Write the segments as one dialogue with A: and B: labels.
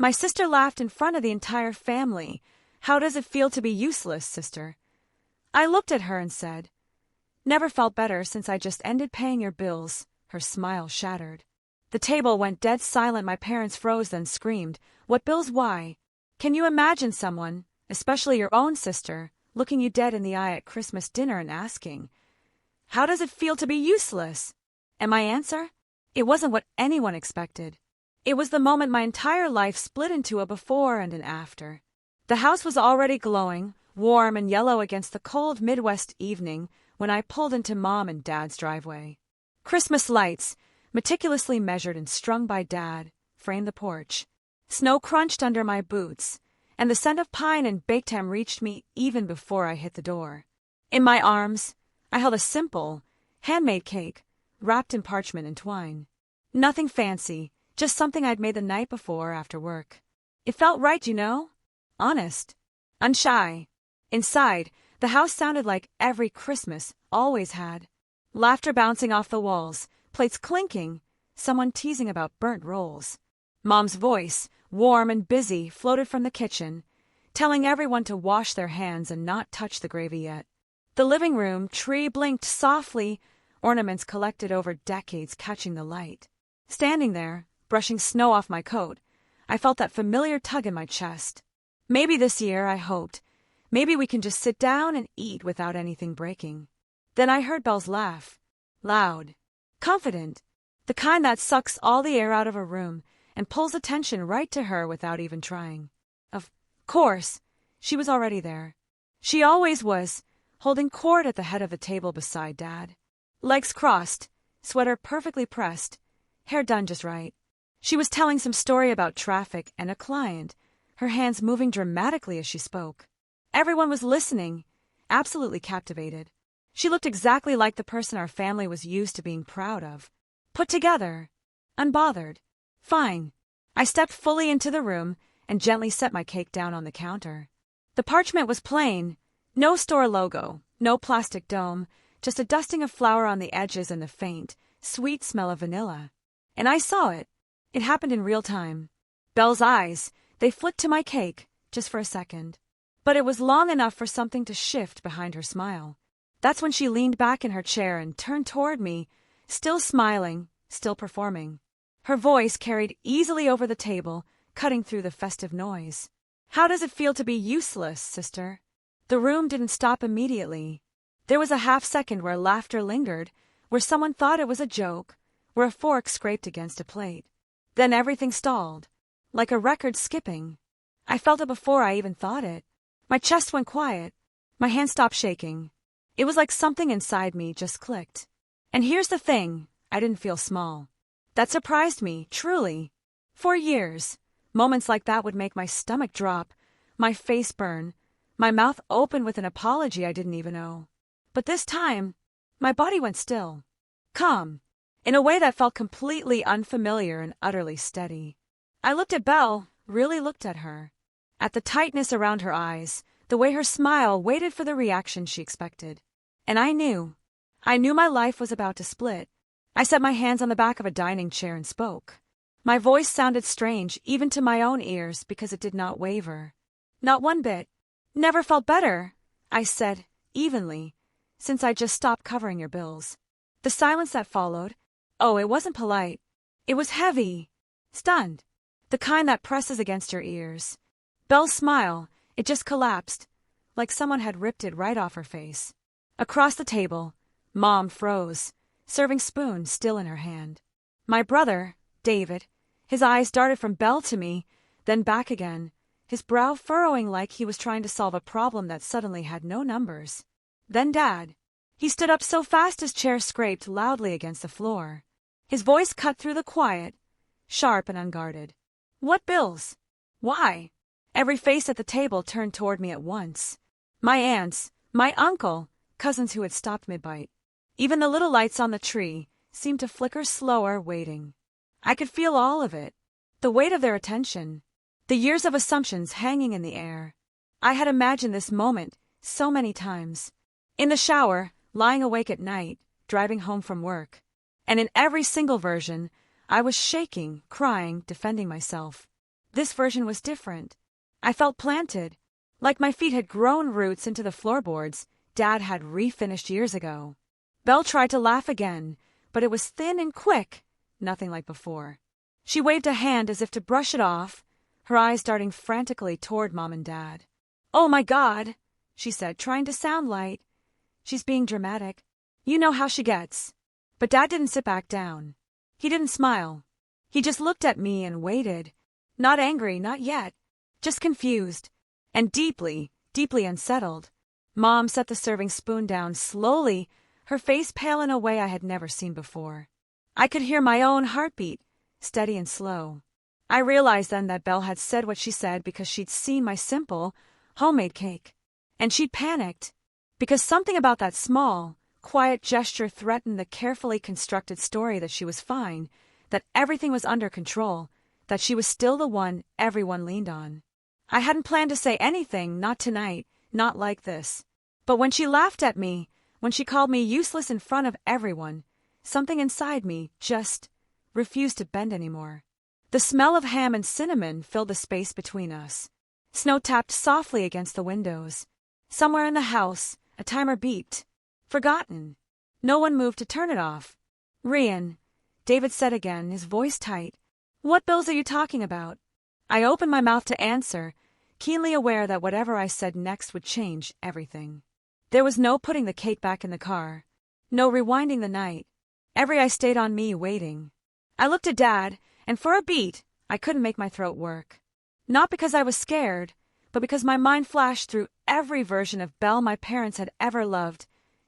A: My sister laughed in front of the entire family. How does it feel to be useless, sister? I looked at her and said, never felt better since I just ended paying your bills. Her smile shattered. The table went dead silent. My parents froze, then screamed, what bills? Why? Can you imagine someone, especially your own sister, looking you dead in the eye at Christmas dinner and asking, how does it feel to be useless? And my answer? It wasn't what anyone expected. It was the moment my entire life split into a before and an after. The house was already glowing, warm and yellow against the cold Midwest evening when I pulled into Mom and Dad's driveway. Christmas lights, meticulously measured and strung by Dad, framed the porch. Snow crunched under my boots, and the scent of pine and baked ham reached me even before I hit the door. In my arms, I held a simple, handmade cake, wrapped in parchment and twine. Nothing fancy, just something I'd made the night before after work. It felt right, you know? Honest. Unshy. Inside, the house sounded like every Christmas always had. Laughter bouncing off the walls, plates clinking, someone teasing about burnt rolls. Mom's voice, warm and busy, floated from the kitchen, telling everyone to wash their hands and not touch the gravy yet. The living room tree blinked softly, ornaments collected over decades catching the light. Standing there, brushing snow off my coat, I felt that familiar tug in my chest. Maybe this year, I hoped, maybe we can just sit down and eat without anything breaking. Then I heard Belle's laugh. Loud. Confident. The kind that sucks all the air out of a room and pulls attention right to her without even trying. Of course, she was already there. She always was, holding court at the head of the table beside Dad. Legs crossed, sweater perfectly pressed, hair done just right. She was telling some story about traffic and a client, her hands moving dramatically as she spoke. Everyone was listening, absolutely captivated. She looked exactly like the person our family was used to being proud of. Put together. Unbothered. Fine. I stepped fully into the room and gently set my cake down on the counter. The parchment was plain. No store logo, no plastic dome, just a dusting of flour on the edges and the faint, sweet smell of vanilla. And I saw it. It happened in real time. Belle's eyes, they flicked to my cake, just for a second. But it was long enough for something to shift behind her smile. That's when she leaned back in her chair and turned toward me, still smiling, still performing. Her voice carried easily over the table, cutting through the festive noise. How does it feel to be useless, sister? The room didn't stop immediately. There was a half second where laughter lingered, where someone thought it was a joke, where a fork scraped against a plate. Then everything stalled, like a record skipping. I felt it before I even thought it. My chest went quiet. My hands stopped shaking. It was like something inside me just clicked. And here's the thing, I didn't feel small. That surprised me, truly. For years, moments like that would make my stomach drop, my face burn, my mouth open with an apology I didn't even owe. But this time, my body went still. Calm. In a way that felt completely unfamiliar and utterly steady. I looked at Belle, really looked at her. At the tightness around her eyes, the way her smile waited for the reaction she expected. And I knew my life was about to split. I set my hands on the back of a dining chair and spoke. My voice sounded strange even to my own ears because it did not waver. Not one bit. Never felt better, I said, evenly, since I just stopped covering your bills. The silence that followed, oh, it wasn't polite. It was heavy, stunned, the kind that presses against your ears. Belle's smile, it just collapsed, like someone had ripped it right off her face. Across the table, Mom froze, serving spoon still in her hand. My brother, David, his eyes darted from Belle to me, then back again, his brow furrowing like he was trying to solve a problem that suddenly had no numbers. Then Dad. He stood up so fast his chair scraped loudly against the floor. His voice cut through the quiet, sharp and unguarded. What bills? Why? Every face at the table turned toward me at once. My aunts, my uncle, cousins who had stopped mid-bite. Even the little lights on the tree seemed to flicker slower, waiting. I could feel all of it. The weight of their attention. The years of assumptions hanging in the air. I had imagined this moment so many times. In the shower, lying awake at night, driving home from work. And in every single version, I was shaking, crying, defending myself. This version was different. I felt planted, like my feet had grown roots into the floorboards Dad had refinished years ago. Belle tried to laugh again, but it was thin and quick, nothing like before. She waved a hand as if to brush it off, her eyes darting frantically toward Mom and Dad. "Oh my God," she said, trying to sound light. "She's being dramatic. You know how she gets." But Dad didn't sit back down. He didn't smile. He just looked at me and waited. Not angry, not yet. Just confused. And deeply, deeply unsettled. Mom set the serving spoon down slowly, her face pale in a way I had never seen before. I could hear my own heartbeat, steady and slow. I realized then that Belle had said what she said because she'd seen my simple, homemade cake. And she'd panicked. Because something about that small, quiet gesture threatened the carefully constructed story that she was fine, that everything was under control, that she was still the one everyone leaned on. I hadn't planned to say anything, not tonight, not like this. But when she laughed at me, when she called me useless in front of everyone, something inside me just refused to bend anymore. The smell of ham and cinnamon filled the space between us. Snow tapped softly against the windows. Somewhere in the house, a timer beeped. Forgotten. No one moved to turn it off. "Rian," David said again, his voice tight. "What bills are you talking about?" I opened my mouth to answer, keenly aware that whatever I said next would change everything. There was no putting the cake back in the car. No rewinding the night. Every eye stayed on me, waiting. I looked at Dad, and for a beat, I couldn't make my throat work. Not because I was scared, but because my mind flashed through every version of Belle my parents had ever loved,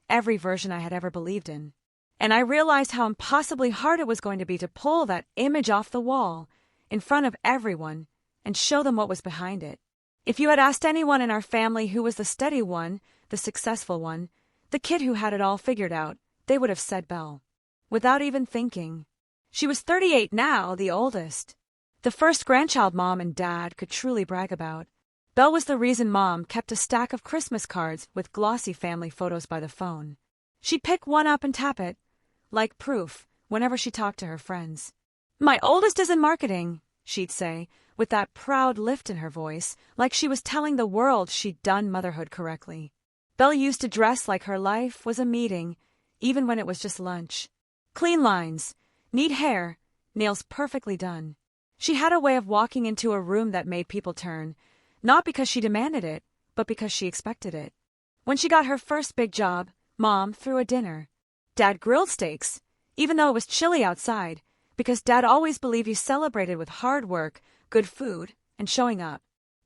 A: every version I had ever believed in. And I realized how impossibly hard it was going to be to pull that image off the wall, in front of everyone, and show them what was behind it. If you had asked anyone in our family who was the steady one, the successful one, the kid who had it all figured out, they would have said Belle. Without even thinking. She was 38 now, the oldest. The first grandchild Mom and Dad could truly brag about. Belle was the reason Mom kept a stack of Christmas cards with glossy family photos by the phone. She'd pick one up and tap it, like proof, whenever she talked to her friends. "My oldest is in marketing," she'd say, with that proud lift in her voice, like she was telling the world she'd done motherhood correctly. Belle used to dress like her life was a meeting, even when it was just lunch. Clean lines, neat hair, nails perfectly done. She had a way of walking into a room that made people turn, not because she demanded it, but because she expected it. When she got her first big job, Mom threw a dinner. Dad grilled steaks, even though it was chilly outside, because Dad always believed you celebrated with hard work, good food, and showing up.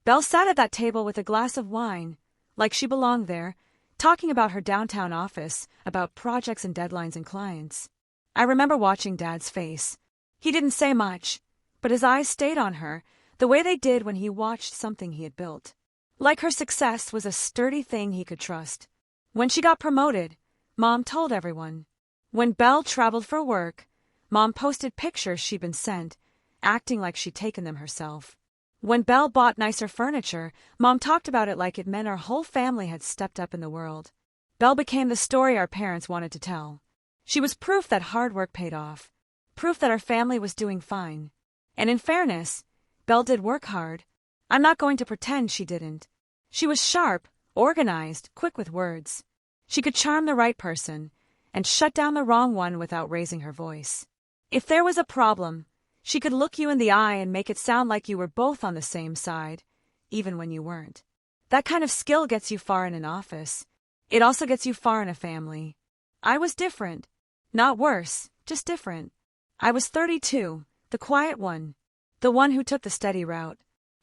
A: Belle sat at that table with a glass of wine, like she belonged there, talking about her downtown office, about projects and deadlines and clients. I remember watching Dad's face. He didn't say much, but his eyes stayed on her, the way they did when he watched something he had built. Like her success was a sturdy thing he could trust. When she got promoted, Mom told everyone. When Belle traveled for work, Mom posted pictures she'd been sent, acting like she'd taken them herself. When Belle bought nicer furniture, Mom talked about it like it meant our whole family had stepped up in the world. Belle became the story our parents wanted to tell. She was proof that hard work paid off, proof that our family was doing fine. And in fairness, Belle did work hard. I'm not going to pretend she didn't. She was sharp, organized, quick with words. She could charm the right person and shut down the wrong one without raising her voice. If there was a problem, she could look you in the eye and make it sound like you were both on the same side, even when you weren't. That kind of skill gets you far in an office. It also gets you far in a family. I was different. Not worse, just different. I was 32, the quiet one, the one who took the steady route.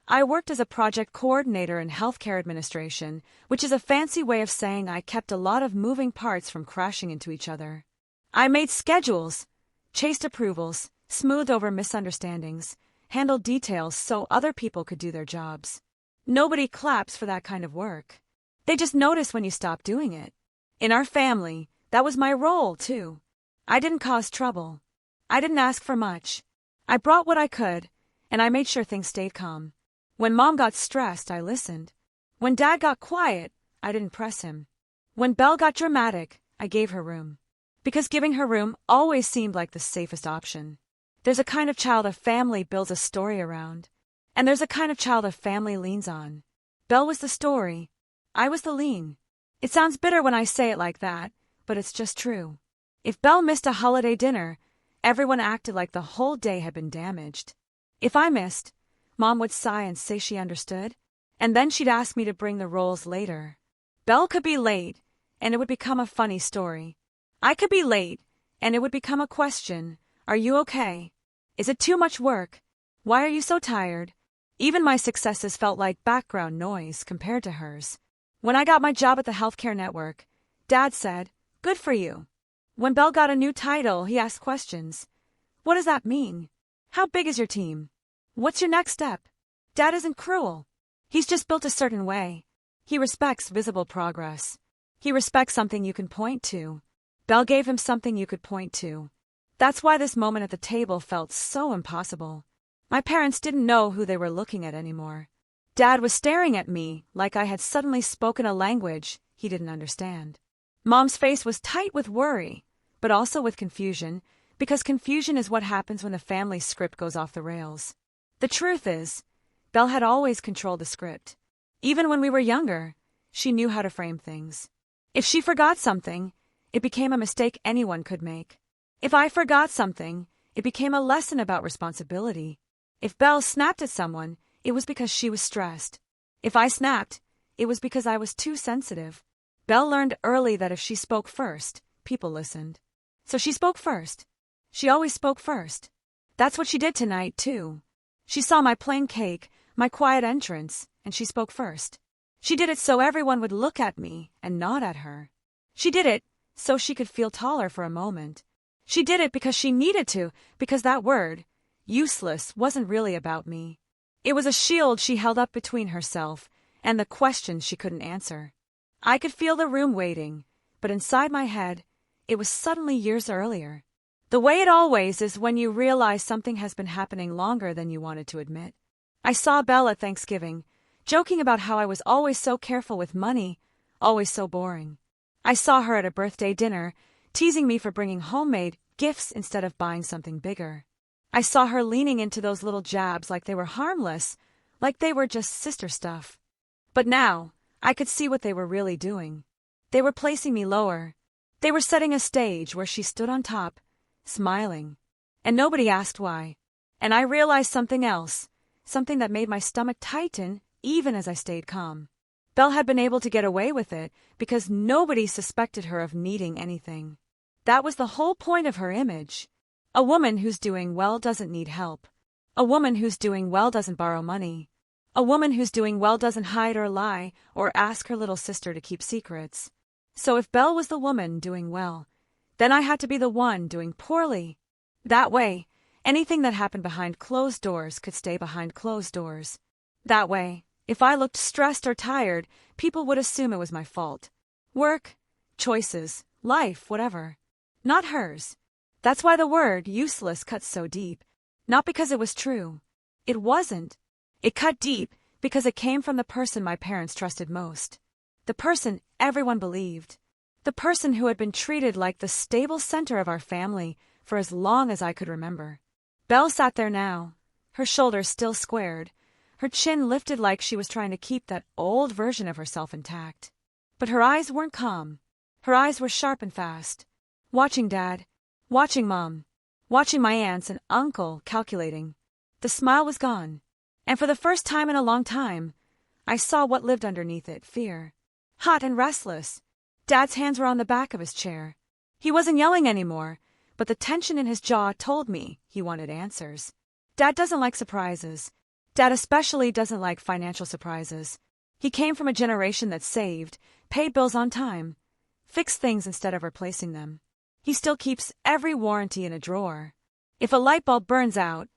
A: I worked as a project coordinator in healthcare administration, which is a fancy way of saying I kept a lot of moving parts from crashing into each other. I made schedules, chased approvals, smoothed over misunderstandings, handled details so other people could do their jobs. Nobody claps for that kind of work. They just notice when you stop doing it. In our family, that was my role, too. I didn't cause trouble. I didn't ask for much. I brought what I could, and I made sure things stayed calm. When Mom got stressed, I listened. When Dad got quiet, I didn't press him. When Belle got dramatic, I gave her room. Because giving her room always seemed like the safest option. There's a kind of child a family builds a story around. And there's a kind of child a family leans on. Belle was the story. I was the lean. It sounds bitter when I say it like that, but it's just true. If Belle missed a holiday dinner, everyone acted like the whole day had been damaged. If I missed, Mom would sigh and say she understood, and then she'd ask me to bring the rolls later. Belle could be late, and it would become a funny story. I could be late, and it would become a question. Are you okay? Is it too much work? Why are you so tired? Even my successes felt like background noise compared to hers. When I got my job at the healthcare network, Dad said, "Good for you." When Belle got a new title, he asked questions. "What does that mean? How big is your team? What's your next step?" Dad isn't cruel. He's just built a certain way. He respects visible progress. He respects something you can point to. Belle gave him something you could point to. That's why this moment at the table felt so impossible. My parents didn't know who they were looking at anymore. Dad was staring at me like I had suddenly spoken a language he didn't understand. Mom's face was tight with worry, but also with confusion, because confusion is what happens when the family script goes off the rails. The truth is, Belle had always controlled the script. Even when we were younger, she knew how to frame things. If she forgot something, it became a mistake anyone could make. If I forgot something, it became a lesson about responsibility. If Belle snapped at someone, it was because she was stressed. If I snapped, it was because I was too sensitive. Belle learned early that if she spoke first, people listened. So she spoke first. She always spoke first. That's what she did tonight, too. She saw my plain cake, my quiet entrance, and she spoke first. She did it so everyone would look at me and nod at her. She did it so she could feel taller for a moment. She did it because she needed to, because that word, useless, wasn't really about me. It was a shield she held up between herself and the questions she couldn't answer. I could feel the room waiting, but inside my head, it was suddenly years earlier. The way it always is when you realize something has been happening longer than you wanted to admit. I saw Belle at Thanksgiving, joking about how I was always so careful with money, always so boring. I saw her at a birthday dinner, teasing me for bringing homemade gifts instead of buying something bigger. I saw her leaning into those little jabs like they were harmless, like they were just sister stuff. But now, I could see what they were really doing. They were placing me lower. They were setting a stage where she stood on top, smiling. And nobody asked why. And I realized something else, something that made my stomach tighten even as I stayed calm. Belle had been able to get away with it because nobody suspected her of needing anything. That was the whole point of her image. A woman who's doing well doesn't need help. A woman who's doing well doesn't borrow money. A woman who's doing well doesn't hide or lie or ask her little sister to keep secrets. So if Belle was the woman doing well, then I had to be the one doing poorly. That way, anything that happened behind closed doors could stay behind closed doors. That way, if I looked stressed or tired, people would assume it was my fault. Work, choices, life, whatever. Not hers. That's why the word useless cuts so deep. Not because it was true. It wasn't. It cut deep because it came from the person my parents trusted most. The person everyone believed. The person who had been treated like the stable center of our family for as long as I could remember. Belle sat there now, her shoulders still squared, her chin lifted like she was trying to keep that old version of herself intact. But her eyes weren't calm. Her eyes were sharp and fast. Watching Dad, watching Mom, watching my aunts and uncle calculating. The smile was gone. And for the first time in a long time, I saw what lived underneath it, fear. Hot and restless. Dad's hands were on the back of his chair. He wasn't yelling anymore, but the tension in his jaw told me he wanted answers. Dad doesn't like surprises. Dad especially doesn't like financial surprises. He came from a generation that saved, paid bills on time, fixed things instead of replacing them. He still keeps every warranty in a drawer. If a light bulb burns out,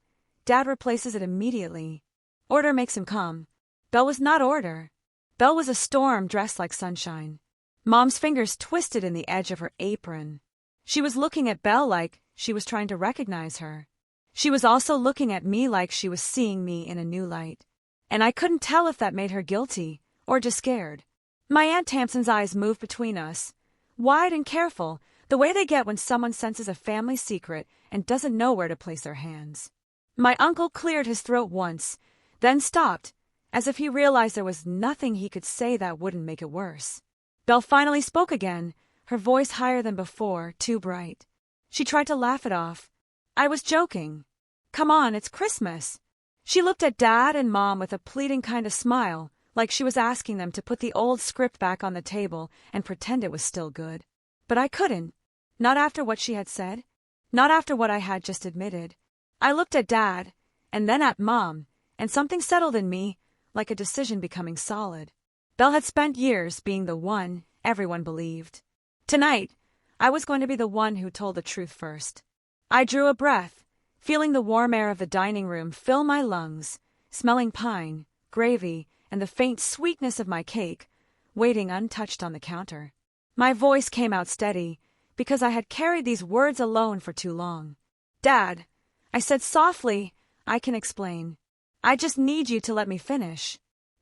A: Dad replaces it immediately. Order makes him calm. Belle was not order. Belle was a storm dressed like sunshine. Mom's fingers twisted in the edge of her apron. She was looking at Belle like she was trying to recognize her. She was also looking at me like she was seeing me in a new light. And I couldn't tell if that made her guilty or just scared. My Aunt Tamsin's eyes moved between us, wide and careful, the way they get when someone senses a family secret and doesn't know where to place their hands. My uncle cleared his throat once, then stopped, as if he realized there was nothing he could say that wouldn't make it worse. Belle finally spoke again, her voice higher than before, too bright. She tried to laugh it off. I was joking. Come on, it's Christmas. She looked at Dad and Mom with a pleading kind of smile, like she was asking them to put the old script back on the table and pretend it was still good. But I couldn't. Not after what she had said. Not after what I had just admitted. I looked at Dad, and then at Mom, and something settled in me, like a decision becoming solid. Belle had spent years being the one everyone believed. Tonight, I was going to be the one who told the truth first. I drew a breath, feeling the warm air of the dining room fill my lungs, smelling pine, gravy, and the faint sweetness of my cake, waiting untouched on the counter. My voice came out steady, because I had carried these words alone for too long. Dad, I said softly, I can explain. I just need you to let me finish.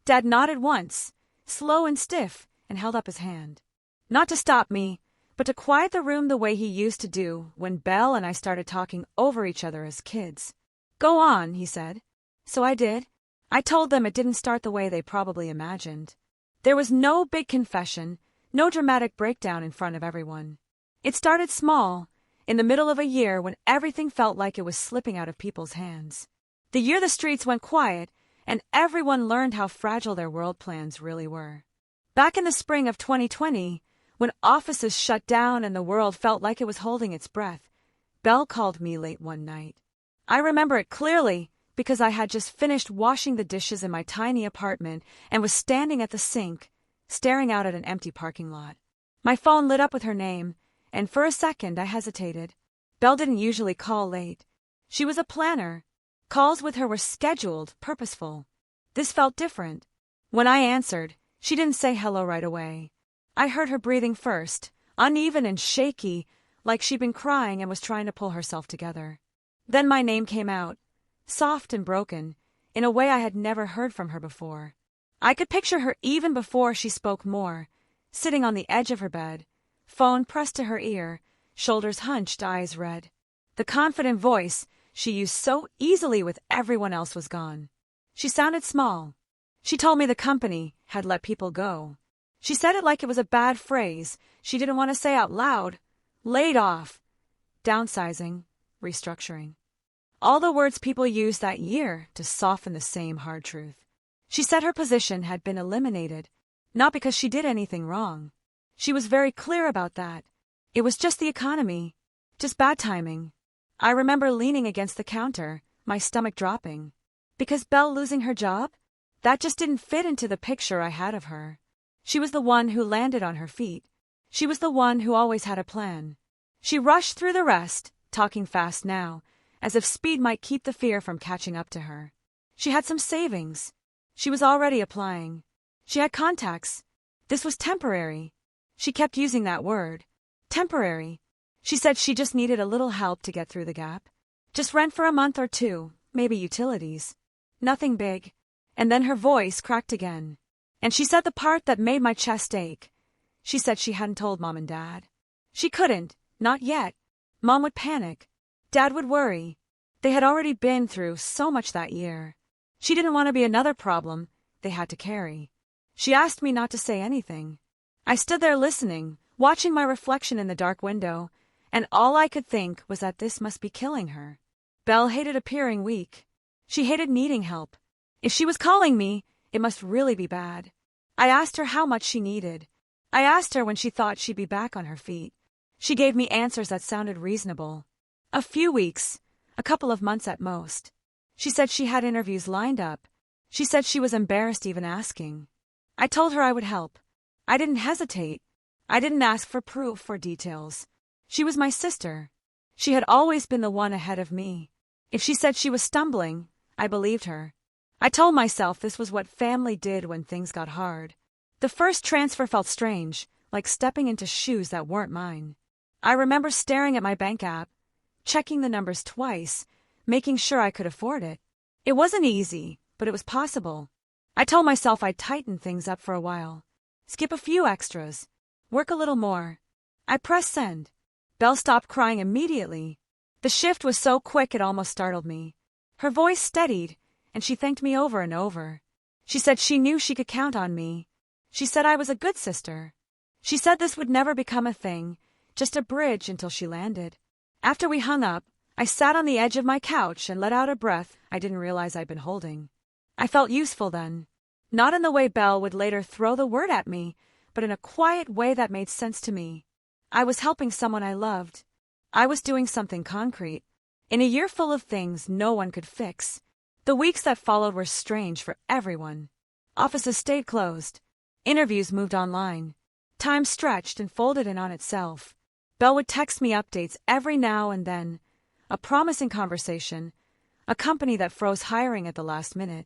A: Dad nodded once, slow and stiff, and held up his hand. Not to stop me, but to quiet the room the way he used to do when Belle and I started talking over each other as kids. Go on, he said. So I did. I told them it didn't start the way they probably imagined. There was no big confession, no dramatic breakdown in front of everyone. It started small, in the middle of a year when everything felt like it was slipping out of people's hands. The year the streets went quiet, and everyone learned how fragile their world plans really were. Back in the spring of 2020, when offices shut down and the world felt like it was holding its breath, Belle called me late one night. I remember it clearly because I had just finished washing the dishes in my tiny apartment and was standing at the sink, staring out at an empty parking lot. My phone lit up with her name, and for a second I hesitated. Belle didn't usually call late. She was a planner. Calls with her were scheduled, purposeful. This felt different. When I answered, she didn't say hello right away. I heard her breathing first, uneven and shaky, like she'd been crying and was trying to pull herself together. Then my name came out, soft and broken, in a way I had never heard from her before. I could picture her even before she spoke more, sitting on the edge of her bed, phone pressed to her ear, shoulders hunched, eyes red. The confident voice she used so easily with everyone else was gone. She sounded small. She told me the company had let people go. She said it like it was a bad phrase she didn't want to say out loud. Laid off, downsizing, restructuring. All the words people used that year to soften the same hard truth. She said her position had been eliminated, not because she did anything wrong. She was very clear about that. It was just the economy, just bad timing. I remember leaning against the counter, my stomach dropping. Because Belle losing her job? That just didn't fit into the picture I had of her. She was the one who landed on her feet. She was the one who always had a plan. She rushed through the rest, talking fast now, as if speed might keep the fear from catching up to her. She had some savings. She was already applying. She had contacts. This was temporary. She kept using that word. Temporary. She said she just needed a little help to get through the gap. Just rent for a month or two, maybe utilities. Nothing big. And then her voice cracked again. And she said the part that made my chest ache. She said she hadn't told Mom and Dad. She couldn't, not yet. Mom would panic. Dad would worry. They had already been through so much that year. She didn't want to be another problem they had to carry. She asked me not to say anything. I stood there listening, watching my reflection in the dark window, and all I could think was that this must be killing her. Belle hated appearing weak. She hated needing help. If she was calling me, it must really be bad. I asked her how much she needed. I asked her when she thought she'd be back on her feet. She gave me answers that sounded reasonable. A few weeks, a couple of months at most. She said she had interviews lined up. She said she was embarrassed even asking. I told her I would help. I didn't hesitate. I didn't ask for proof or details. She was my sister. She had always been the one ahead of me. If she said she was stumbling, I believed her. I told myself this was what family did when things got hard. The first transfer felt strange, like stepping into shoes that weren't mine. I remember staring at my bank app, checking the numbers twice, making sure I could afford it. It wasn't easy, but it was possible. I told myself I'd tighten things up for a while. Skip a few extras. Work a little more. I pressed send. Belle stopped crying immediately. The shift was so quick it almost startled me. Her voice steadied, and she thanked me over and over. She said she knew she could count on me. She said I was a good sister. She said this would never become a thing, just a bridge until she landed. After we hung up, I sat on the edge of my couch and let out a breath I didn't realize I'd been holding. I felt useful then. Not in the way Belle would later throw the word at me, but in a quiet way that made sense to me. I was helping someone I loved. I was doing something concrete. In a year full of things no one could fix, the weeks that followed were strange for everyone. Offices stayed closed. Interviews moved online. Time stretched and folded in on itself. Belle would text me updates every now and then. A promising conversation. A company that froze hiring at the last minute.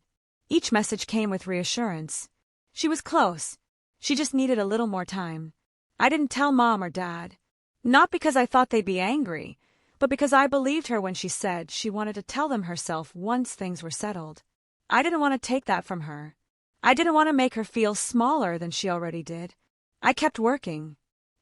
A: Each message came with reassurance. She was close. She just needed a little more time. I didn't tell Mom or Dad. Not because I thought they'd be angry, but because I believed her when she said she wanted to tell them herself once things were settled. I didn't want to take that from her. I didn't want to make her feel smaller than she already did. I kept working.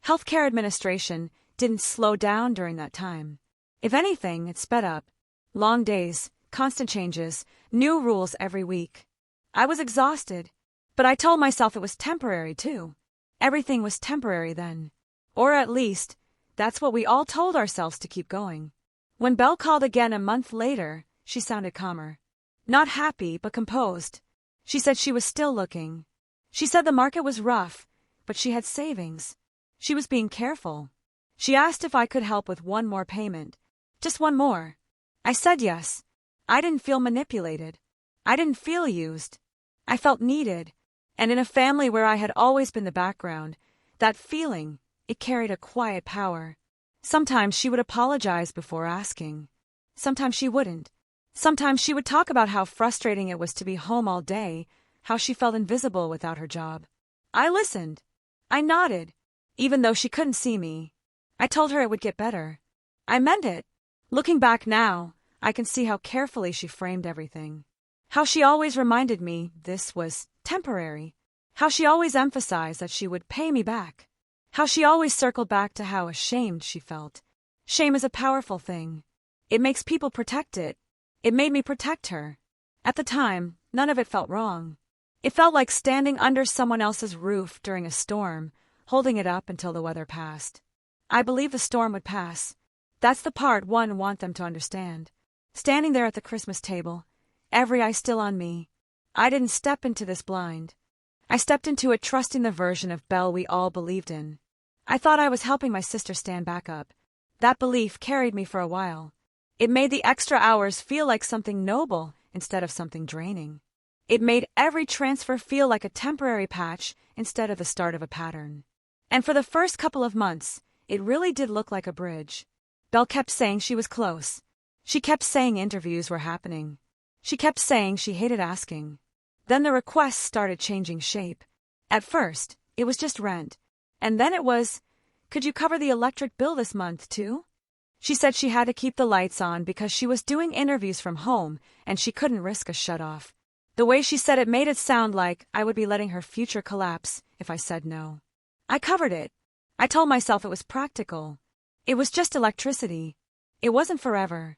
A: Healthcare administration didn't slow down during that time. If anything, it sped up. Long days, constant changes, new rules every week. I was exhausted, but I told myself it was temporary too. Everything was temporary then. Or at least, that's what we all told ourselves to keep going. When Belle called again a month later, she sounded calmer. Not happy, but composed. She said she was still looking. She said the market was rough, but she had savings. She was being careful. She asked if I could help with one more payment. Just one more. I said yes. I didn't feel manipulated. I didn't feel used. I felt needed. And in a family where I had always been the background, that feeling, it carried a quiet power. Sometimes she would apologize before asking. Sometimes she wouldn't. Sometimes she would talk about how frustrating it was to be home all day, how she felt invisible without her job. I listened. I nodded, even though she couldn't see me. I told her it would get better. I meant it. Looking back now, I can see how carefully she framed everything. How she always reminded me this was temporary. How she always emphasized that she would pay me back. How she always circled back to how ashamed she felt. Shame is a powerful thing. It makes people protect it. It made me protect her. At the time, none of it felt wrong. It felt like standing under someone else's roof during a storm, holding it up until the weather passed. I believed the storm would pass. That's the part one wants them to understand. Standing there at the Christmas table, every eye still on me. I didn't step into this blind. I stepped into it trusting the version of Belle we all believed in. I thought I was helping my sister stand back up. That belief carried me for a while. It made the extra hours feel like something noble instead of something draining. It made every transfer feel like a temporary patch instead of the start of a pattern. And for the first couple of months, it really did look like a bridge. Belle kept saying she was close. She kept saying interviews were happening. She kept saying she hated asking. Then the requests started changing shape. At first, it was just rent. And then it was, could you cover the electric bill this month too? She said she had to keep the lights on because she was doing interviews from home and she couldn't risk a shut-off. The way she said it made it sound like I would be letting her future collapse if I said no. I covered it. I told myself it was practical. It was just electricity. It wasn't forever.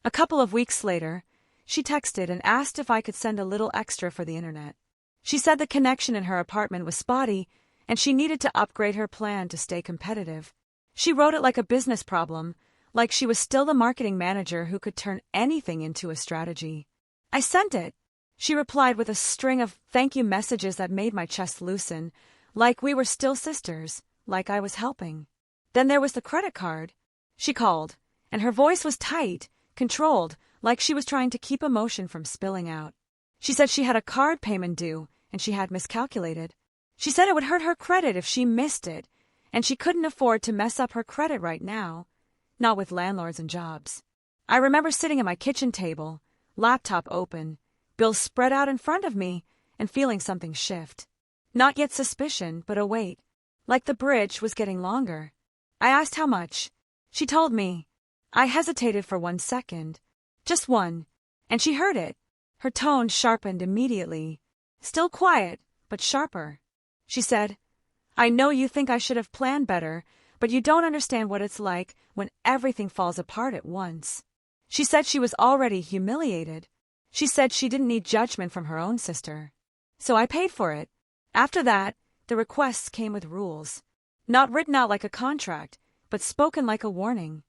A: A couple of weeks later, she texted and asked if I could send a little extra for the internet. She said the connection in her apartment was spotty and she needed to upgrade her plan to stay competitive. She wrote it like a business problem, like she was still the marketing manager who could turn anything into a strategy. I sent it. She replied with a string of thank you messages that made my chest loosen, like we were still sisters, like I was helping. Then there was the credit card. She called, and her voice was tight, controlled, like she was trying to keep emotion from spilling out. She said she had a card payment due, and she had miscalculated. She said it would hurt her credit if she missed it, and she couldn't afford to mess up her credit right now, not with landlords and jobs. I remember sitting at my kitchen table, laptop open, bills spread out in front of me, and feeling something shift. Not yet suspicion, but a weight. Like the bridge was getting longer. I asked how much. She told me. I hesitated for 1 second. Just one. And she heard it. Her tone sharpened immediately. Still quiet, but sharper. She said, I know you think I should have planned better, but you don't understand what it's like when everything falls apart at once. She said she was already humiliated. She said she didn't need judgment from her own sister. So I paid for it. After that, the requests came with rules. Not written out like a contract, but spoken like a warning.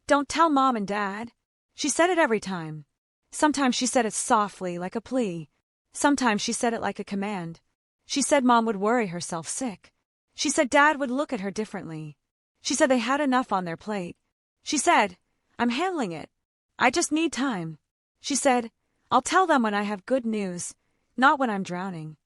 A: Don't tell Mom and Dad. She said it every time. Sometimes she said it softly, like a plea. Sometimes she said it like a command. She said Mom would worry herself sick. She said Dad would look at her differently. She said they had enough on their plate. She said, I'm handling it. I just need time. She said, I'll tell them when I have good news, not when I'm drowning.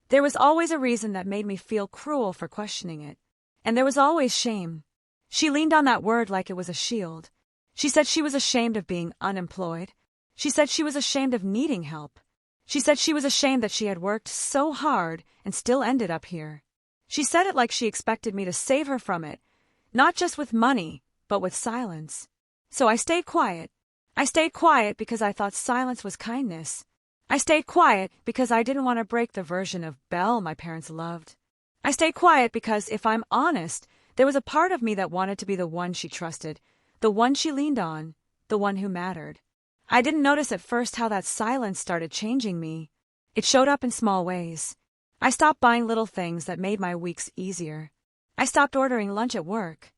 A: There was always a reason that made me feel cruel for questioning it. And there was always shame. She leaned on that word like it was a shield. She said she was ashamed of being unemployed. She said she was ashamed of needing help. She said she was ashamed that she had worked so hard and still ended up here. She said it like she expected me to save her from it, not just with money, but with silence. So I stayed quiet. I stayed quiet because I thought silence was kindness. I stayed quiet because I didn't want to break the version of Belle my parents loved. I stayed quiet because, if I'm honest, there was a part of me that wanted to be the one she trusted, the one she leaned on, the one who mattered. I didn't notice at first how that silence started changing me. It showed up in small ways. I stopped buying little things that made my weeks easier. I stopped ordering lunch at work.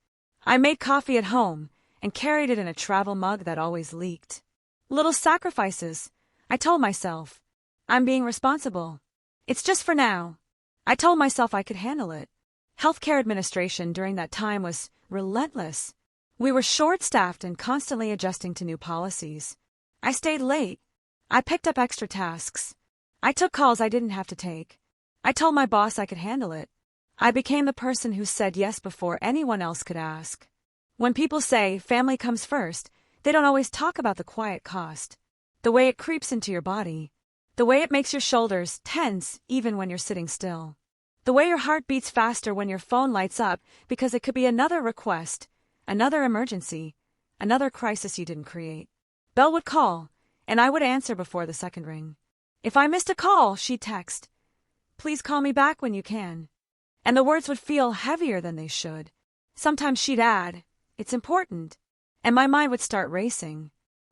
A: I made coffee at home and carried it in a travel mug that always leaked. Little sacrifices. I told myself, I'm being responsible. It's just for now. I told myself I could handle it. Healthcare administration during that time was relentless. We were short-staffed and constantly adjusting to new policies. I stayed late. I picked up extra tasks. I took calls I didn't have to take. I told my boss I could handle it. I became the person who said yes before anyone else could ask. When people say family comes first, they don't always talk about the quiet cost. The way it creeps into your body. The way it makes your shoulders tense even when you're sitting still. The way your heart beats faster when your phone lights up because it could be another request, another emergency, another crisis you didn't create. Belle would call, and I would answer before the second ring. If I missed a call, she'd text, "Please call me back when you can." And the words would feel heavier than they should. Sometimes she'd add, "It's important," and my mind would start racing.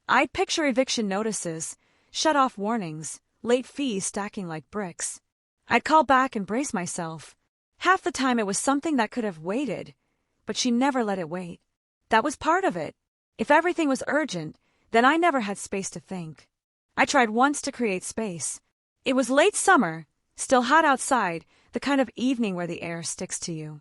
A: I'd picture eviction notices, shut-off warnings, late fees stacking like bricks. I'd call back and brace myself. Half the time it was something that could have waited, but she never let it wait. That was part of it. If everything was urgent, then I never had space to think. I tried once to create space. It was late summer, still hot outside, the kind of evening where the air sticks to you.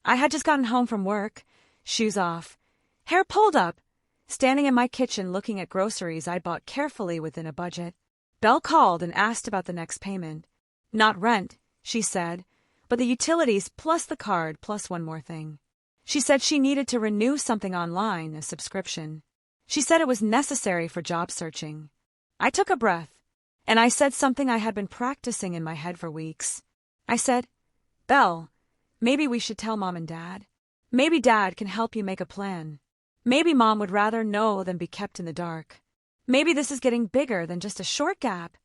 A: I had just gotten home from work, shoes off, hair pulled up, standing in my kitchen looking at groceries I'd bought carefully within a budget. Belle called and asked about the next payment. Not rent, she said, but the utilities plus the card plus one more thing. She said she needed to renew something online, a subscription. She said it was necessary for job searching. I took a breath, and I said something I had been practicing in my head for weeks. I said, "Belle, maybe we should tell Mom and Dad. Maybe Dad can help you make a plan. Maybe Mom would rather know than be kept in the dark. Maybe this is getting bigger than just a short gap."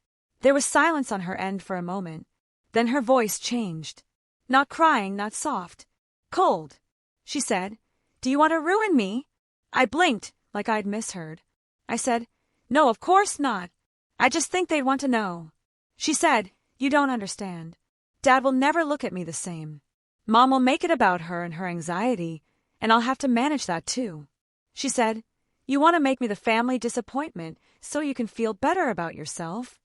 A: There was silence on her end for a moment. Then her voice changed. Not crying, not soft. Cold. She said, "Do you want to ruin me?" I blinked, like I'd misheard. I said, "No, of course not. I just think they'd want to know." She said, "You don't understand. Dad will never look at me the same. Mom will make it about her and her anxiety, and I'll have to manage that too." She said, "You want to make me the family disappointment so you can feel better about yourself."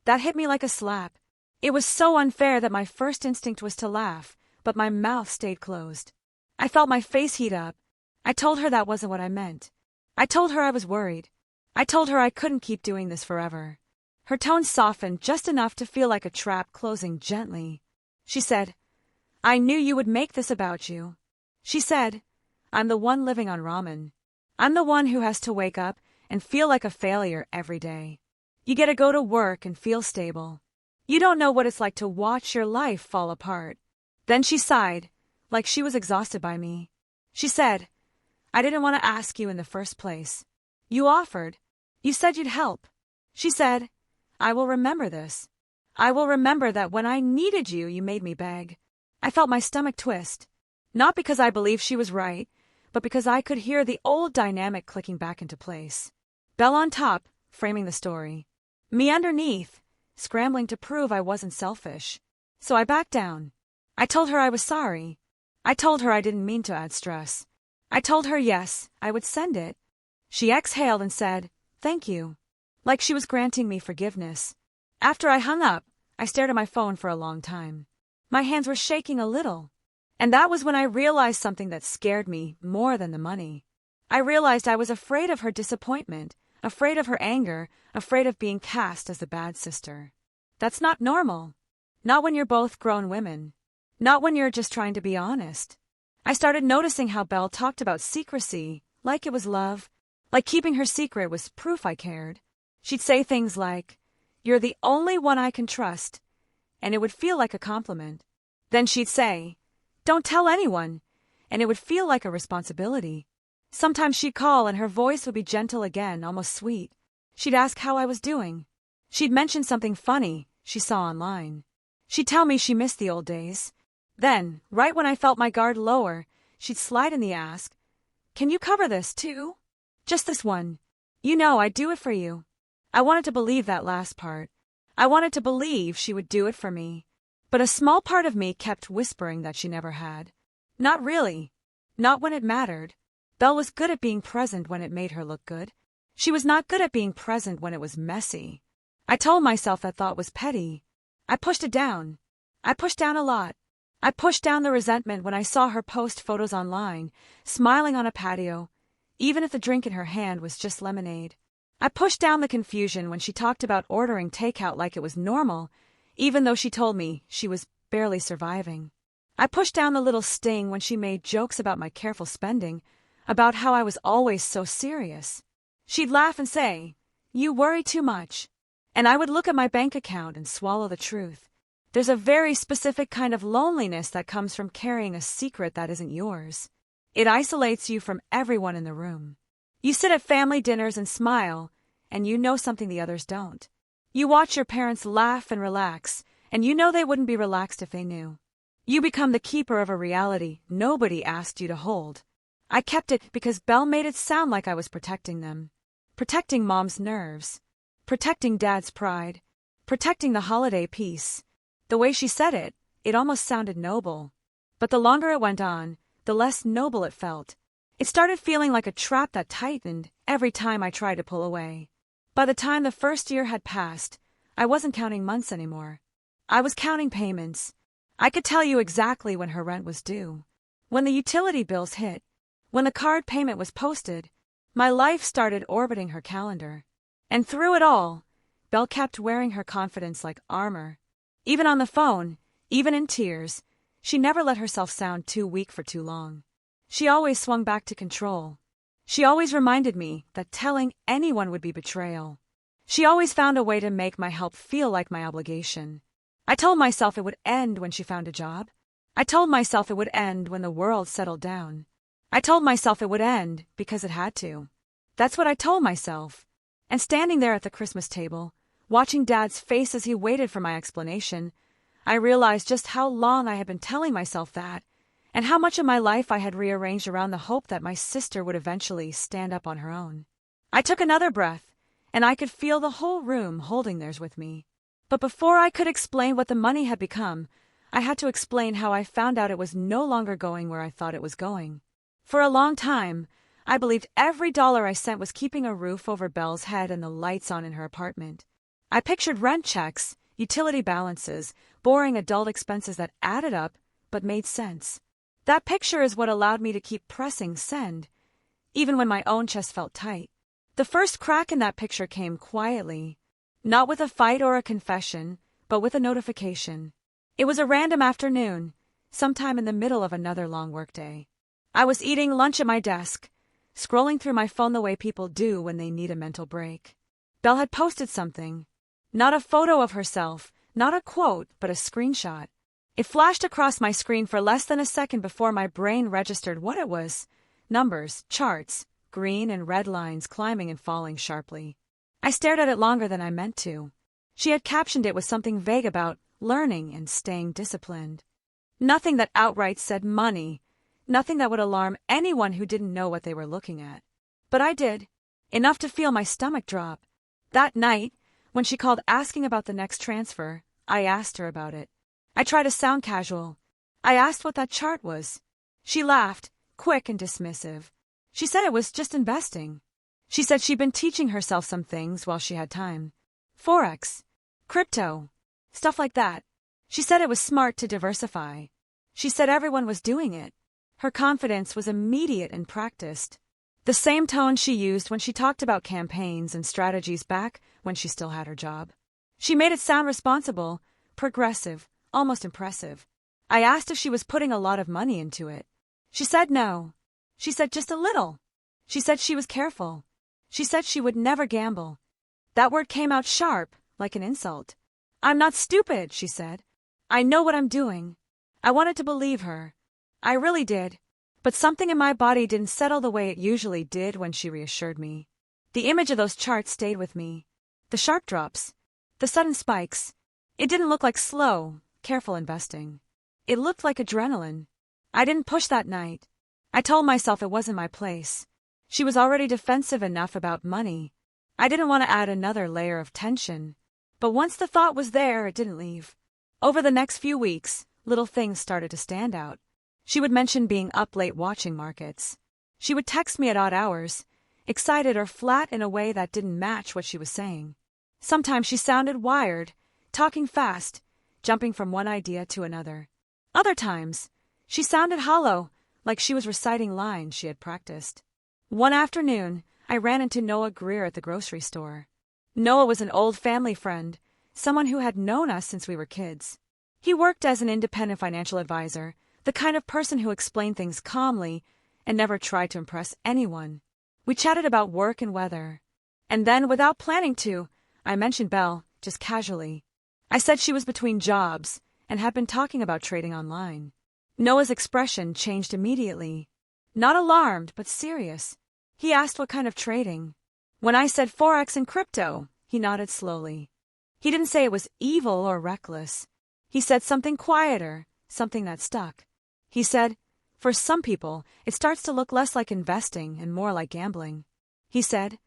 A: That hit me like a slap. It was so unfair that my first instinct was to laugh, but my mouth stayed closed. I felt my face heat up. I told her that wasn't what I meant. I told her I was worried. I told her I couldn't keep doing this forever. Her tone softened just enough to feel like a trap closing gently. She said, "I knew you would make this about you." She said, "I'm the one living on ramen. I'm the one who has to wake up and feel like a failure every day. You get to go to work and feel stable. You don't know what it's like to watch your life fall apart." Then she sighed, like she was exhausted by me. She said, "I didn't want to ask you in the first place. You offered. You said you'd help." She said, "I will remember this. I will remember that when I needed you, you made me beg." I felt my stomach twist. Not because I believed she was right, but because I could hear the old dynamic clicking back into place. Belle on top, framing the story. Me underneath, scrambling to prove I wasn't selfish. So I backed down. I told her I was sorry. I told her I didn't mean to add stress. I told her yes, I would send it. She exhaled and said, "Thank you," like she was granting me forgiveness. After I hung up, I stared at my phone for a long time. My hands were shaking a little. And that was when I realized something that scared me more than the money. I realized I was afraid of her disappointment, afraid of her anger, afraid of being cast as the bad sister. That's not normal. Not when you're both grown women. Not when you're just trying to be honest. I started noticing how Belle talked about secrecy, like it was love, like keeping her secret was proof I cared. She'd say things like, "You're the only one I can trust," and it would feel like a compliment. Then she'd say, "Don't tell anyone," and it would feel like a responsibility. Sometimes she'd call and her voice would be gentle again, almost sweet. She'd ask how I was doing. She'd mention something funny she saw online. She'd tell me she missed the old days. Then, right when I felt my guard lower, she'd slide in the ask, "Can you cover this, too? Just this one. You know I'd do it for you." I wanted to believe that last part. I wanted to believe she would do it for me. But a small part of me kept whispering that she never had. Not really. Not when it mattered. Belle was good at being present when it made her look good. She was not good at being present when it was messy. I told myself that thought was petty. I pushed it down. I pushed down a lot. I pushed down the resentment when I saw her post photos online, smiling on a patio, even if the drink in her hand was just lemonade. I pushed down the confusion when she talked about ordering takeout like it was normal, even though she told me she was barely surviving. I pushed down the little sting when she made jokes about my careful spending, about how I was always so serious. She'd laugh and say, "You worry too much." And I would look at my bank account and swallow the truth. There's a very specific kind of loneliness that comes from carrying a secret that isn't yours. It isolates you from everyone in the room. You sit at family dinners and smile, and you know something the others don't. You watch your parents laugh and relax, and you know they wouldn't be relaxed if they knew. You become the keeper of a reality nobody asked you to hold. I kept it because Belle made it sound like I was protecting them. Protecting Mom's nerves. Protecting Dad's pride. Protecting the holiday peace. The way she said it, it almost sounded noble. But the longer it went on, the less noble it felt. It started feeling like a trap that tightened every time I tried to pull away. By the time the first year had passed, I wasn't counting months anymore. I was counting payments. I could tell you exactly when her rent was due. When the utility bills hit. When the card payment was posted. My life started orbiting her calendar. And through it all, Belle kept wearing her confidence like armor. Even on the phone, even in tears, she never let herself sound too weak for too long. She always swung back to control. She always reminded me that telling anyone would be betrayal. She always found a way to make my help feel like my obligation. I told myself it would end when she found a job. I told myself it would end when the world settled down. I told myself it would end because it had to. That's what I told myself. And standing there at the Christmas table, watching Dad's face as he waited for my explanation, I realized just how long I had been telling myself that, and how much of my life I had rearranged around the hope that my sister would eventually stand up on her own. I took another breath, and I could feel the whole room holding theirs with me. But before I could explain what the money had become, I had to explain how I found out it was no longer going where I thought it was going. For a long time, I believed every dollar I sent was keeping a roof over Belle's head and the lights on in her apartment. I pictured rent checks, utility balances, boring adult expenses that added up but made sense. That picture is what allowed me to keep pressing send, even when my own chest felt tight. The first crack in that picture came quietly, not with a fight or a confession, but with a notification. It was a random afternoon, sometime in the middle of another long workday. I was eating lunch at my desk, scrolling through my phone the way people do when they need a mental break. Belle had posted something. Not a photo of herself, not a quote, but a screenshot. It flashed across my screen for less than a second before my brain registered what it was. Numbers, charts, green and red lines climbing and falling sharply. I stared at it longer than I meant to. She had captioned it with something vague about learning and staying disciplined. Nothing that outright said money. Nothing that would alarm anyone who didn't know what they were looking at. But I did. Enough to feel my stomach drop. That night, When she called asking about the next transfer, I asked her about it. I tried to sound casual. I asked what that chart was. She laughed, quick and dismissive. She said it was just investing. She said she'd been teaching herself some things while she had time. Forex, crypto, stuff like that. She said it was smart to diversify. She said everyone was doing it. Her confidence was immediate and practiced. The same tone she used when she talked about campaigns and strategies back when she still had her job. She made it sound responsible, progressive, almost impressive. I asked if she was putting a lot of money into it. She said no. She said just a little. She said she was careful. She said she would never gamble. That word came out sharp, like an insult. I'm not stupid, she said. I know what I'm doing. I wanted to believe her. I really did. But something in my body didn't settle the way it usually did when she reassured me. The image of those charts stayed with me. The sharp drops. The sudden spikes. It didn't look like slow, careful investing. It looked like adrenaline. I didn't push that night. I told myself it wasn't my place. She was already defensive enough about money. I didn't want to add another layer of tension. But once the thought was there, it didn't leave. Over the next few weeks, little things started to stand out. She would mention being up late watching markets. She would text me at odd hours, excited or flat in a way that didn't match what she was saying. Sometimes she sounded wired, talking fast, jumping from one idea to another. Other times, she sounded hollow, like she was reciting lines she had practiced. One afternoon, I ran into Noah Greer at the grocery store. Noah was an old family friend, someone who had known us since we were kids. He worked as an independent financial advisor, the kind of person who explained things calmly and never tried to impress anyone. We chatted about work and weather. And then, without planning to, I mentioned Belle, just casually. I said she was between jobs and had been talking about trading online. Noah's expression changed immediately. Not alarmed, but serious. He asked what kind of trading. When I said Forex and crypto, he nodded slowly. He didn't say it was evil or reckless. He said something quieter, something that stuck. He said, for some people, it starts to look less like investing and more like gambling. He said,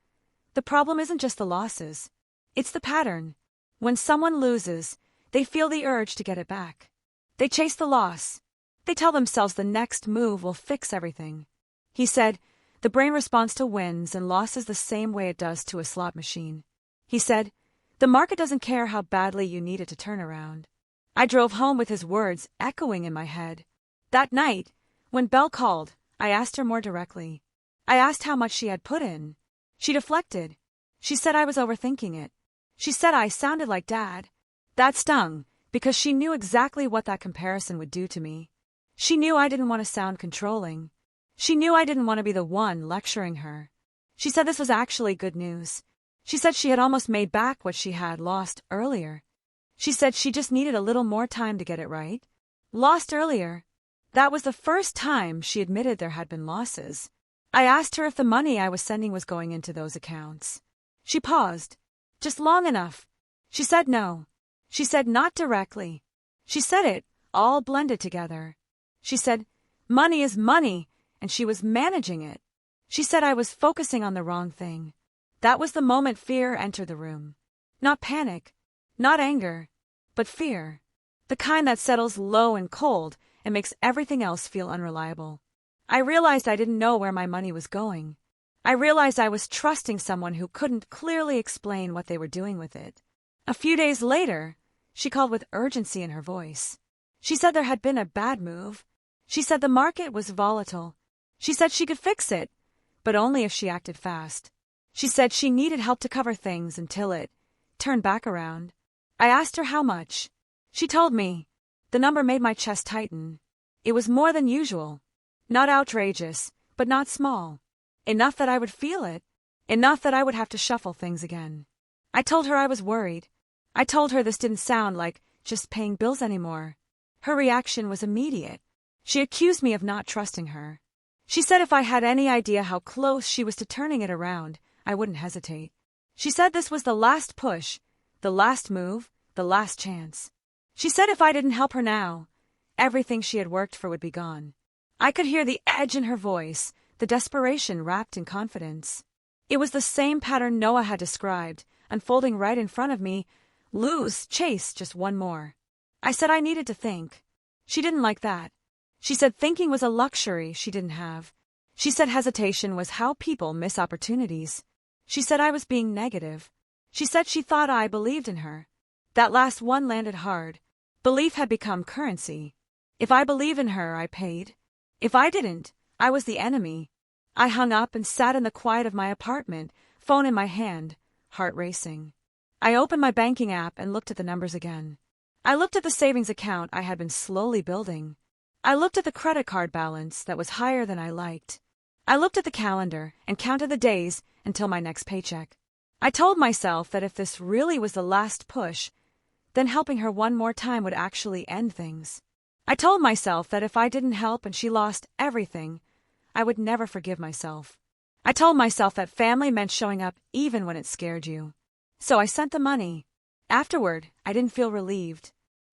A: the problem isn't just the losses. It's the pattern. When someone loses, they feel the urge to get it back. They chase the loss. They tell themselves the next move will fix everything. He said, the brain responds to wins and losses the same way it does to a slot machine. He said, the market doesn't care how badly you need it to turn around. I drove home with his words echoing in my head. That night, when Belle called, I asked her more directly. I asked how much she had put in. She deflected. She said I was overthinking it. She said I sounded like Dad. That stung, because she knew exactly what that comparison would do to me. She knew I didn't want to sound controlling. She knew I didn't want to be the one lecturing her. She said this was actually good news. She said she had almost made back what she had lost earlier. She said she just needed a little more time to get it right. Lost earlier. That was the first time she admitted there had been losses. I asked her if the money I was sending was going into those accounts. She paused, just long enough. She said no. She said not directly. She said it, all blended together. She said, money is money, and she was managing it. She said I was focusing on the wrong thing. That was the moment fear entered the room. Not panic, not anger, but fear. The kind that settles low and cold and makes everything else feel unreliable. I realized I didn't know where my money was going. I realized I was trusting someone who couldn't clearly explain what they were doing with it. A few days later, she called with urgency in her voice. She said there had been a bad move. She said the market was volatile. She said she could fix it, but only if she acted fast. She said she needed help to cover things until it turned back around. I asked her how much. She told me. The number made my chest tighten. It was more than usual. Not outrageous, but not small. Enough that I would feel it. Enough that I would have to shuffle things again. I told her I was worried. I told her this didn't sound like just paying bills anymore. Her reaction was immediate. She accused me of not trusting her. She said if I had any idea how close she was to turning it around, I wouldn't hesitate. She said this was the last push, the last move, the last chance. She said if I didn't help her now, everything she had worked for would be gone. I could hear the edge in her voice, the desperation wrapped in confidence. It was the same pattern Noah had described, unfolding right in front of me. Lose, chase, just one more. I said I needed to think. She didn't like that. She said thinking was a luxury she didn't have. She said hesitation was how people miss opportunities. She said I was being negative. She said she thought I believed in her. That last one landed hard. Belief had become currency. If I believed in her, I paid. If I didn't, I was the enemy. I hung up and sat in the quiet of my apartment, phone in my hand, heart racing. I opened my banking app and looked at the numbers again. I looked at the savings account I had been slowly building. I looked at the credit card balance that was higher than I liked. I looked at the calendar and counted the days until my next paycheck. I told myself that if this really was the last push, then helping her one more time would actually end things. I told myself that if I didn't help and she lost everything, I would never forgive myself. I told myself that family meant showing up even when it scared you. So I sent the money. Afterward, I didn't feel relieved.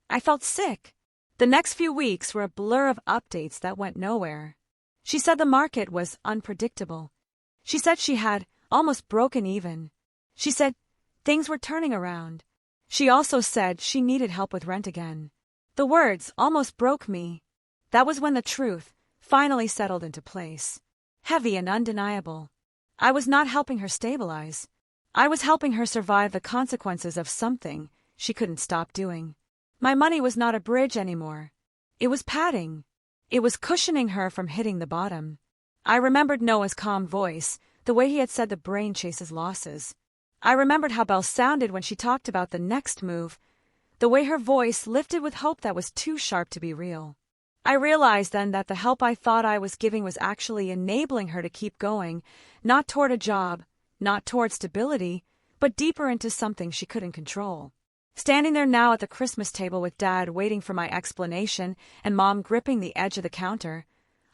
A: I felt sick. The next few weeks were a blur of updates that went nowhere. She said the market was unpredictable. She said she had almost broken even. She said things were turning around. She also said she needed help with rent again. The words almost broke me. That was when the truth finally settled into place. Heavy and undeniable. I was not helping her stabilize. I was helping her survive the consequences of something she couldn't stop doing. My money was not a bridge anymore. It was padding. It was cushioning her from hitting the bottom. I remembered Noah's calm voice, the way he had said the brain chases losses. I remembered how Belle sounded when she talked about the next move, the way her voice lifted with hope that was too sharp to be real. I realized then that the help I thought I was giving was actually enabling her to keep going, not toward a job, not toward stability, but deeper into something she couldn't control. Standing there now at the Christmas table with Dad waiting for my explanation and Mom gripping the edge of the counter,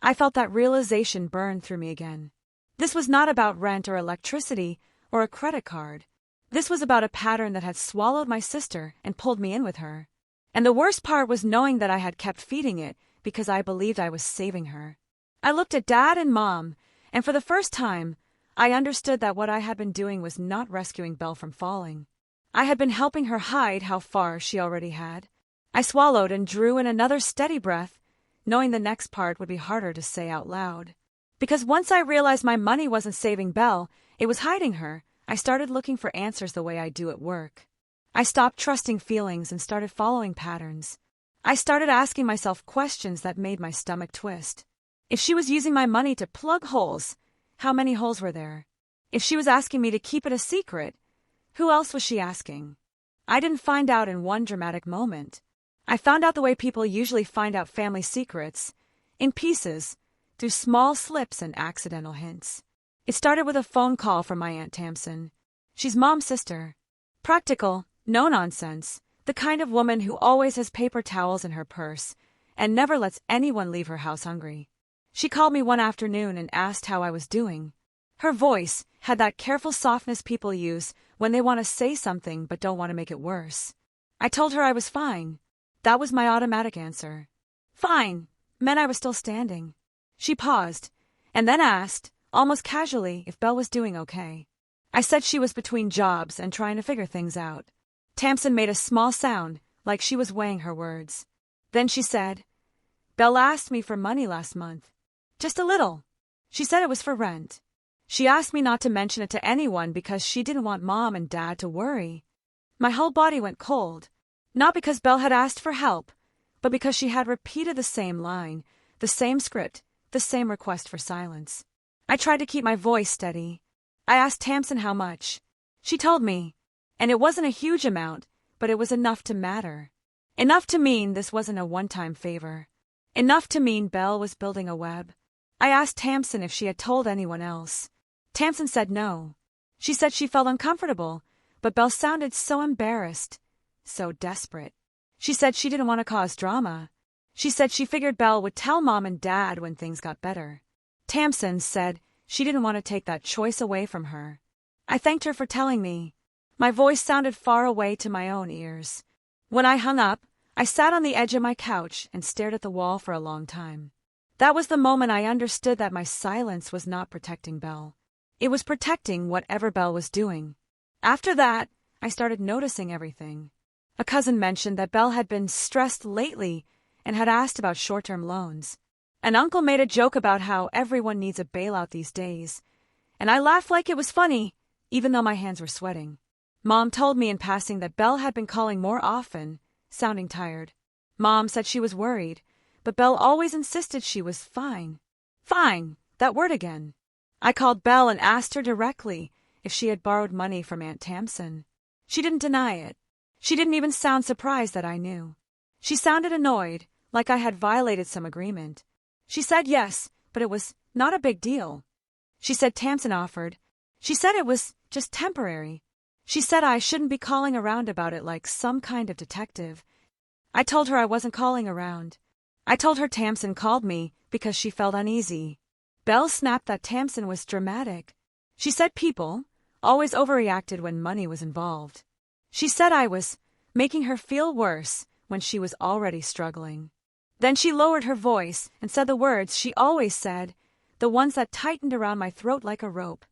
A: I felt that realization burn through me again. This was not about rent or electricity or a credit card. This was about a pattern that had swallowed my sister and pulled me in with her. And the worst part was knowing that I had kept feeding it because I believed I was saving her. I looked at Dad and Mom, and for the first time, I understood that what I had been doing was not rescuing Belle from falling. I had been helping her hide how far she already had. I swallowed and drew in another steady breath, knowing the next part would be harder to say out loud. Because once I realized my money wasn't saving Belle, it was hiding her, I started looking for answers the way I do at work. I stopped trusting feelings and started following patterns. I started asking myself questions that made my stomach twist. If she was using my money to plug holes, how many holes were there? If she was asking me to keep it a secret, who else was she asking? I didn't find out in one dramatic moment. I found out the way people usually find out family secrets, in pieces, through small slips and accidental hints. It started with a phone call from my Aunt Tamsin. She's Mom's sister. Practical, no nonsense, the kind of woman who always has paper towels in her purse and never lets anyone leave her house hungry. She called me one afternoon and asked how I was doing. Her voice had that careful softness people use when they want to say something but don't want to make it worse. I told her I was fine. That was my automatic answer. Fine meant I was still standing. She paused, and then asked, almost casually, if Belle was doing okay. I said she was between jobs and trying to figure things out. Tamsin made a small sound, like she was weighing her words. Then she said, Belle asked me for money last month. Just a little. She said it was for rent. She asked me not to mention it to anyone because she didn't want Mom and Dad to worry. My whole body went cold, not because Belle had asked for help, but because she had repeated the same line, the same script, the same request for silence. I tried to keep my voice steady. I asked Tamsin how much. She told me, and it wasn't a huge amount, but it was enough to matter. Enough to mean this wasn't a one-time favor. Enough to mean Belle was building a web. I asked Tamsin if she had told anyone else. Tamsin said no. She said she felt uncomfortable, but Belle sounded so embarrassed, so desperate. She said she didn't want to cause drama. She said she figured Belle would tell Mom and Dad when things got better. Tamsin said she didn't want to take that choice away from her. I thanked her for telling me. My voice sounded far away to my own ears. When I hung up, I sat on the edge of my couch and stared at the wall for a long time. That was the moment I understood that my silence was not protecting Belle. It was protecting whatever Belle was doing. After that, I started noticing everything. A cousin mentioned that Belle had been stressed lately and had asked about short-term loans. An uncle made a joke about how everyone needs a bailout these days, and I laughed like it was funny, even though my hands were sweating. Mom told me in passing that Belle had been calling more often, sounding tired. Mom said she was worried, but Belle always insisted she was fine. Fine, that word again. I called Belle and asked her directly if she had borrowed money from Aunt Tamsin. She didn't deny it. She didn't even sound surprised that I knew. She sounded annoyed, like I had violated some agreement. She said yes, but it was not a big deal. She said Tamsin offered. She said it was just temporary. She said I shouldn't be calling around about it like some kind of detective. I told her I wasn't calling around. I told her Tamsin called me because she felt uneasy. Belle snapped that Tamsin was dramatic. She said people always overreacted when money was involved. She said I was making her feel worse when she was already struggling. Then she lowered her voice and said the words she always said, the ones that tightened around my throat like a rope.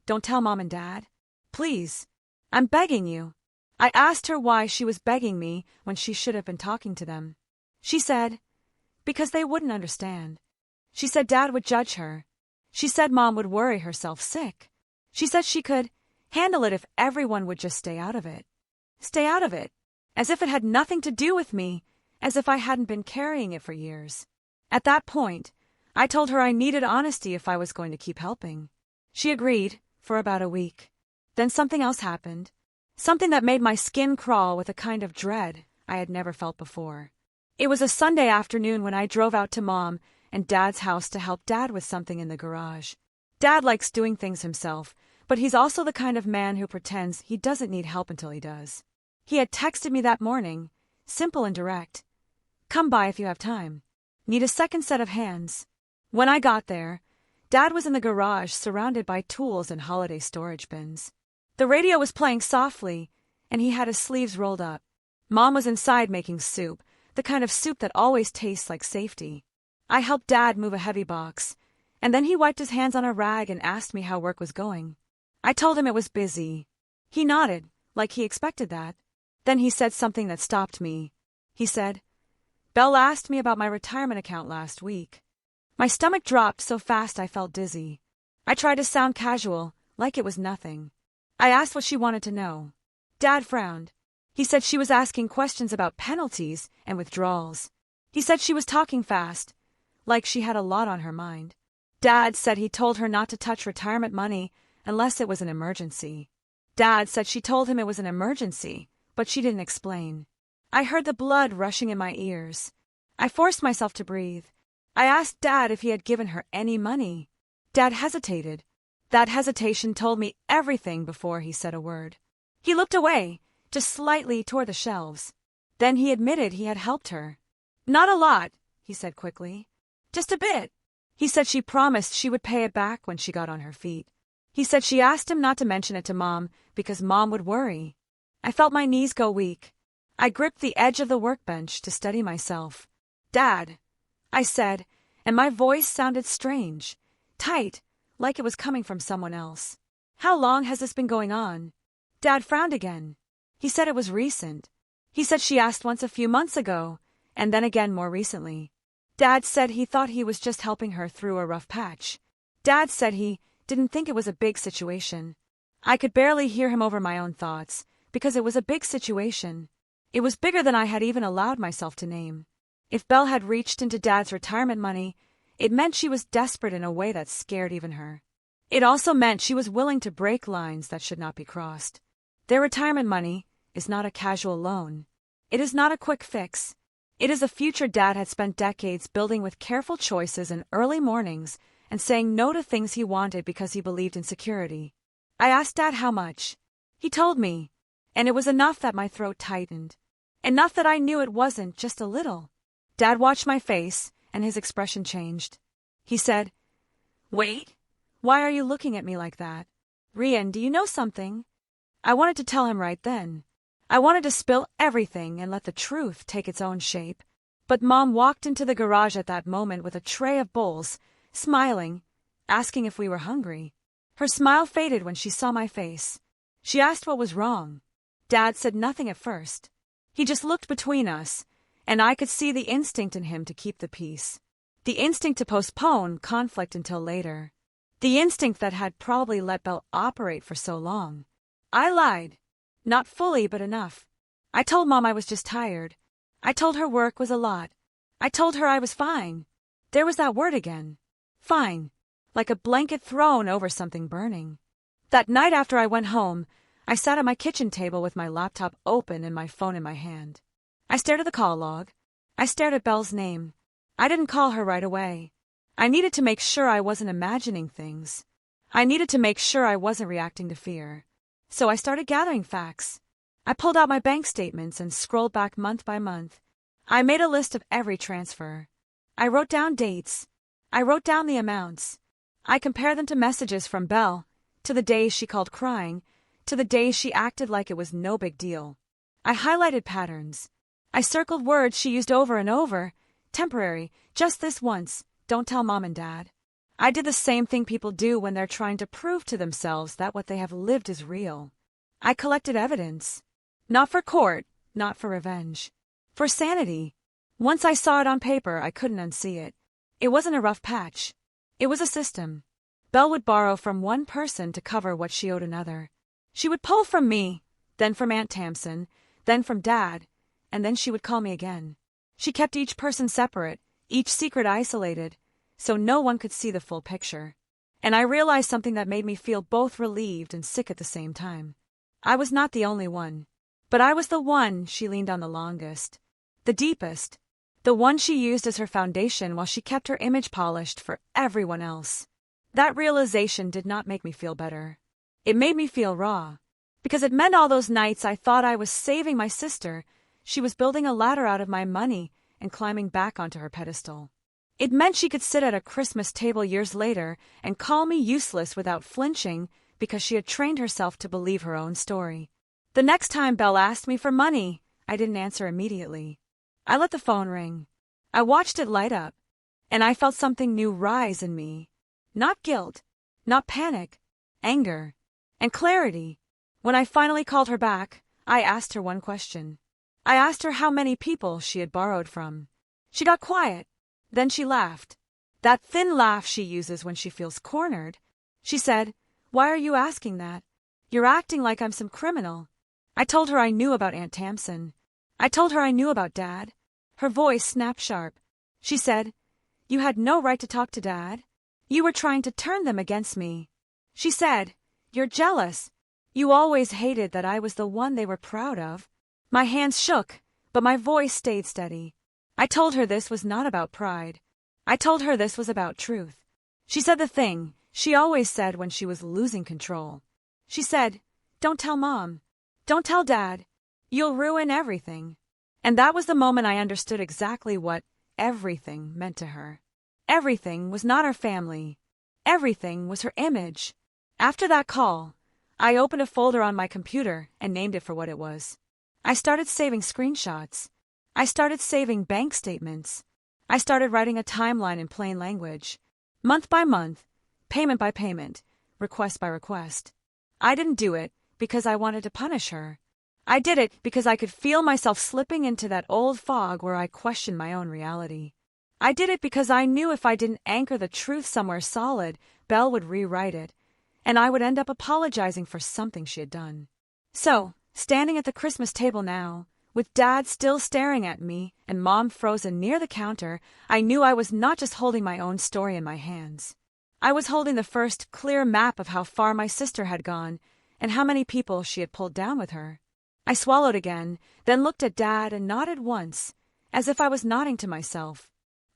A: Don't tell Mom and Dad. Please. I'm begging you. I asked her why she was begging me when she should have been talking to them. She said, because they wouldn't understand. She said Dad would judge her. She said Mom would worry herself sick. She said she could handle it if everyone would just stay out of it. Stay out of it. As if it had nothing to do with me, as if I hadn't been carrying it for years. At that point, I told her I needed honesty if I was going to keep helping. She agreed for about a week. Then something else happened. Something that made my skin crawl with a kind of dread I had never felt before. It was a Sunday afternoon when I drove out to Mom and Dad's house to help Dad with something in the garage. Dad likes doing things himself, but he's also the kind of man who pretends he doesn't need help until he does. He had texted me that morning, simple and direct. Come by if you have time. Need a second set of hands. When I got there, Dad was in the garage surrounded by tools and holiday storage bins. The radio was playing softly, and he had his sleeves rolled up. Mom was inside making soup, the kind of soup that always tastes like safety. I helped Dad move a heavy box, and then he wiped his hands on a rag and asked me how work was going. I told him it was busy. He nodded, like he expected that. Then he said something that stopped me. He said, Belle asked me about my retirement account last week. My stomach dropped so fast I felt dizzy. I tried to sound casual, like it was nothing. I asked what she wanted to know. Dad frowned. He said she was asking questions about penalties and withdrawals. He said she was talking fast, like she had a lot on her mind. Dad said he told her not to touch retirement money unless it was an emergency. Dad said she told him it was an emergency, but she didn't explain. I heard the blood rushing in my ears. I forced myself to breathe. I asked Dad if he had given her any money. Dad hesitated. That hesitation told me everything before he said a word. He looked away, just slightly toward the shelves. Then he admitted he had helped her. Not a lot, he said quickly. Just a bit. He said she promised she would pay it back when she got on her feet. He said she asked him not to mention it to Mom because Mom would worry. I felt my knees go weak. I gripped the edge of the workbench to steady myself. Dad, I said, and my voice sounded strange, tight, like it was coming from someone else. How long has this been going on? Dad frowned again. He said it was recent. He said she asked once a few months ago, and then again more recently. Dad said he thought he was just helping her through a rough patch. Dad said he didn't think it was a big situation. I could barely hear him over my own thoughts, because it was a big situation. It was bigger than I had even allowed myself to name. If Belle had reached into Dad's retirement money, it meant she was desperate in a way that scared even her. It also meant she was willing to break lines that should not be crossed. Their retirement money is not a casual loan. It is not a quick fix. It is a future Dad had spent decades building with careful choices and early mornings and saying no to things he wanted because he believed in security. I asked Dad how much. He told me, and it was enough that my throat tightened. Enough that I knew it wasn't just a little. Dad watched my face, and his expression changed. He said, Wait, why are you looking at me like that? Rian, do you know something? I wanted to tell him right then. I wanted to spill everything and let the truth take its own shape. But Mom walked into the garage at that moment with a tray of bowls, smiling, asking if we were hungry. Her smile faded when she saw my face. She asked what was wrong. Dad said nothing at first. He just looked between us, and I could see the instinct in him to keep the peace. The instinct to postpone conflict until later. The instinct that had probably let Belle operate for so long. I lied. Not fully, but enough. I told Mom I was just tired. I told her work was a lot. I told her I was fine. There was that word again. Fine. Like a blanket thrown over something burning. That night after I went home, I sat at my kitchen table with my laptop open and my phone in my hand. I stared at the call log. I stared at Belle's name. I didn't call her right away. I needed to make sure I wasn't imagining things. I needed to make sure I wasn't reacting to fear. So I started gathering facts. I pulled out my bank statements and scrolled back month by month. I made a list of every transfer. I wrote down dates. I wrote down the amounts. I compared them to messages from Belle, to the days she called crying, to the days she acted like it was no big deal. I highlighted patterns. I circled words she used over and over. Temporary, just this once, don't tell Mom and Dad. I did the same thing people do when they're trying to prove to themselves that what they have lived is real. I collected evidence. Not for court, not for revenge. For sanity. Once I saw it on paper, I couldn't unsee it. It wasn't a rough patch. It was a system. Belle would borrow from one person to cover what she owed another. She would pull from me, then from Aunt Tamsin, then from Dad, and then she would call me again. She kept each person separate, each secret isolated, so no one could see the full picture. And I realized something that made me feel both relieved and sick at the same time. I was not the only one. But I was the one she leaned on the longest. The deepest. The one she used as her foundation while she kept her image polished for everyone else. That realization did not make me feel better. It made me feel raw. Because it meant all those nights I thought I was saving my sister, she was building a ladder out of my money and climbing back onto her pedestal. It meant she could sit at a Christmas table years later and call me useless without flinching because she had trained herself to believe her own story. The next time Belle asked me for money, I didn't answer immediately. I let the phone ring. I watched it light up, and I felt something new rise in me. Not guilt, not panic, anger, and clarity. When I finally called her back, I asked her one question. I asked her how many people she had borrowed from. She got quiet. Then she laughed. That thin laugh she uses when she feels cornered. She said, "Why are you asking that? You're acting like I'm some criminal." I told her I knew about Aunt Tamsin. I told her I knew about Dad. Her voice snapped sharp. She said, "You had no right to talk to Dad. You were trying to turn them against me." She said, "You're jealous. You always hated that I was the one they were proud of." My hands shook, but my voice stayed steady. I told her this was not about pride. I told her this was about truth. She said the thing she always said when she was losing control. She said, "Don't tell Mom. Don't tell Dad. You'll ruin everything." And that was the moment I understood exactly what everything meant to her. Everything was not our family. Everything was her image. After that call, I opened a folder on my computer and named it for what it was. I started saving screenshots. I started saving bank statements. I started writing a timeline in plain language. Month by month, payment by payment, request by request. I didn't do it because I wanted to punish her. I did it because I could feel myself slipping into that old fog where I questioned my own reality. I did it because I knew if I didn't anchor the truth somewhere solid, Belle would rewrite it, and I would end up apologizing for something she had done. So, standing at the Christmas table now, with Dad still staring at me and Mom frozen near the counter, I knew I was not just holding my own story in my hands. I was holding the first clear map of how far my sister had gone and how many people she had pulled down with her. I swallowed again, then looked at Dad and nodded once, as if I was nodding to myself.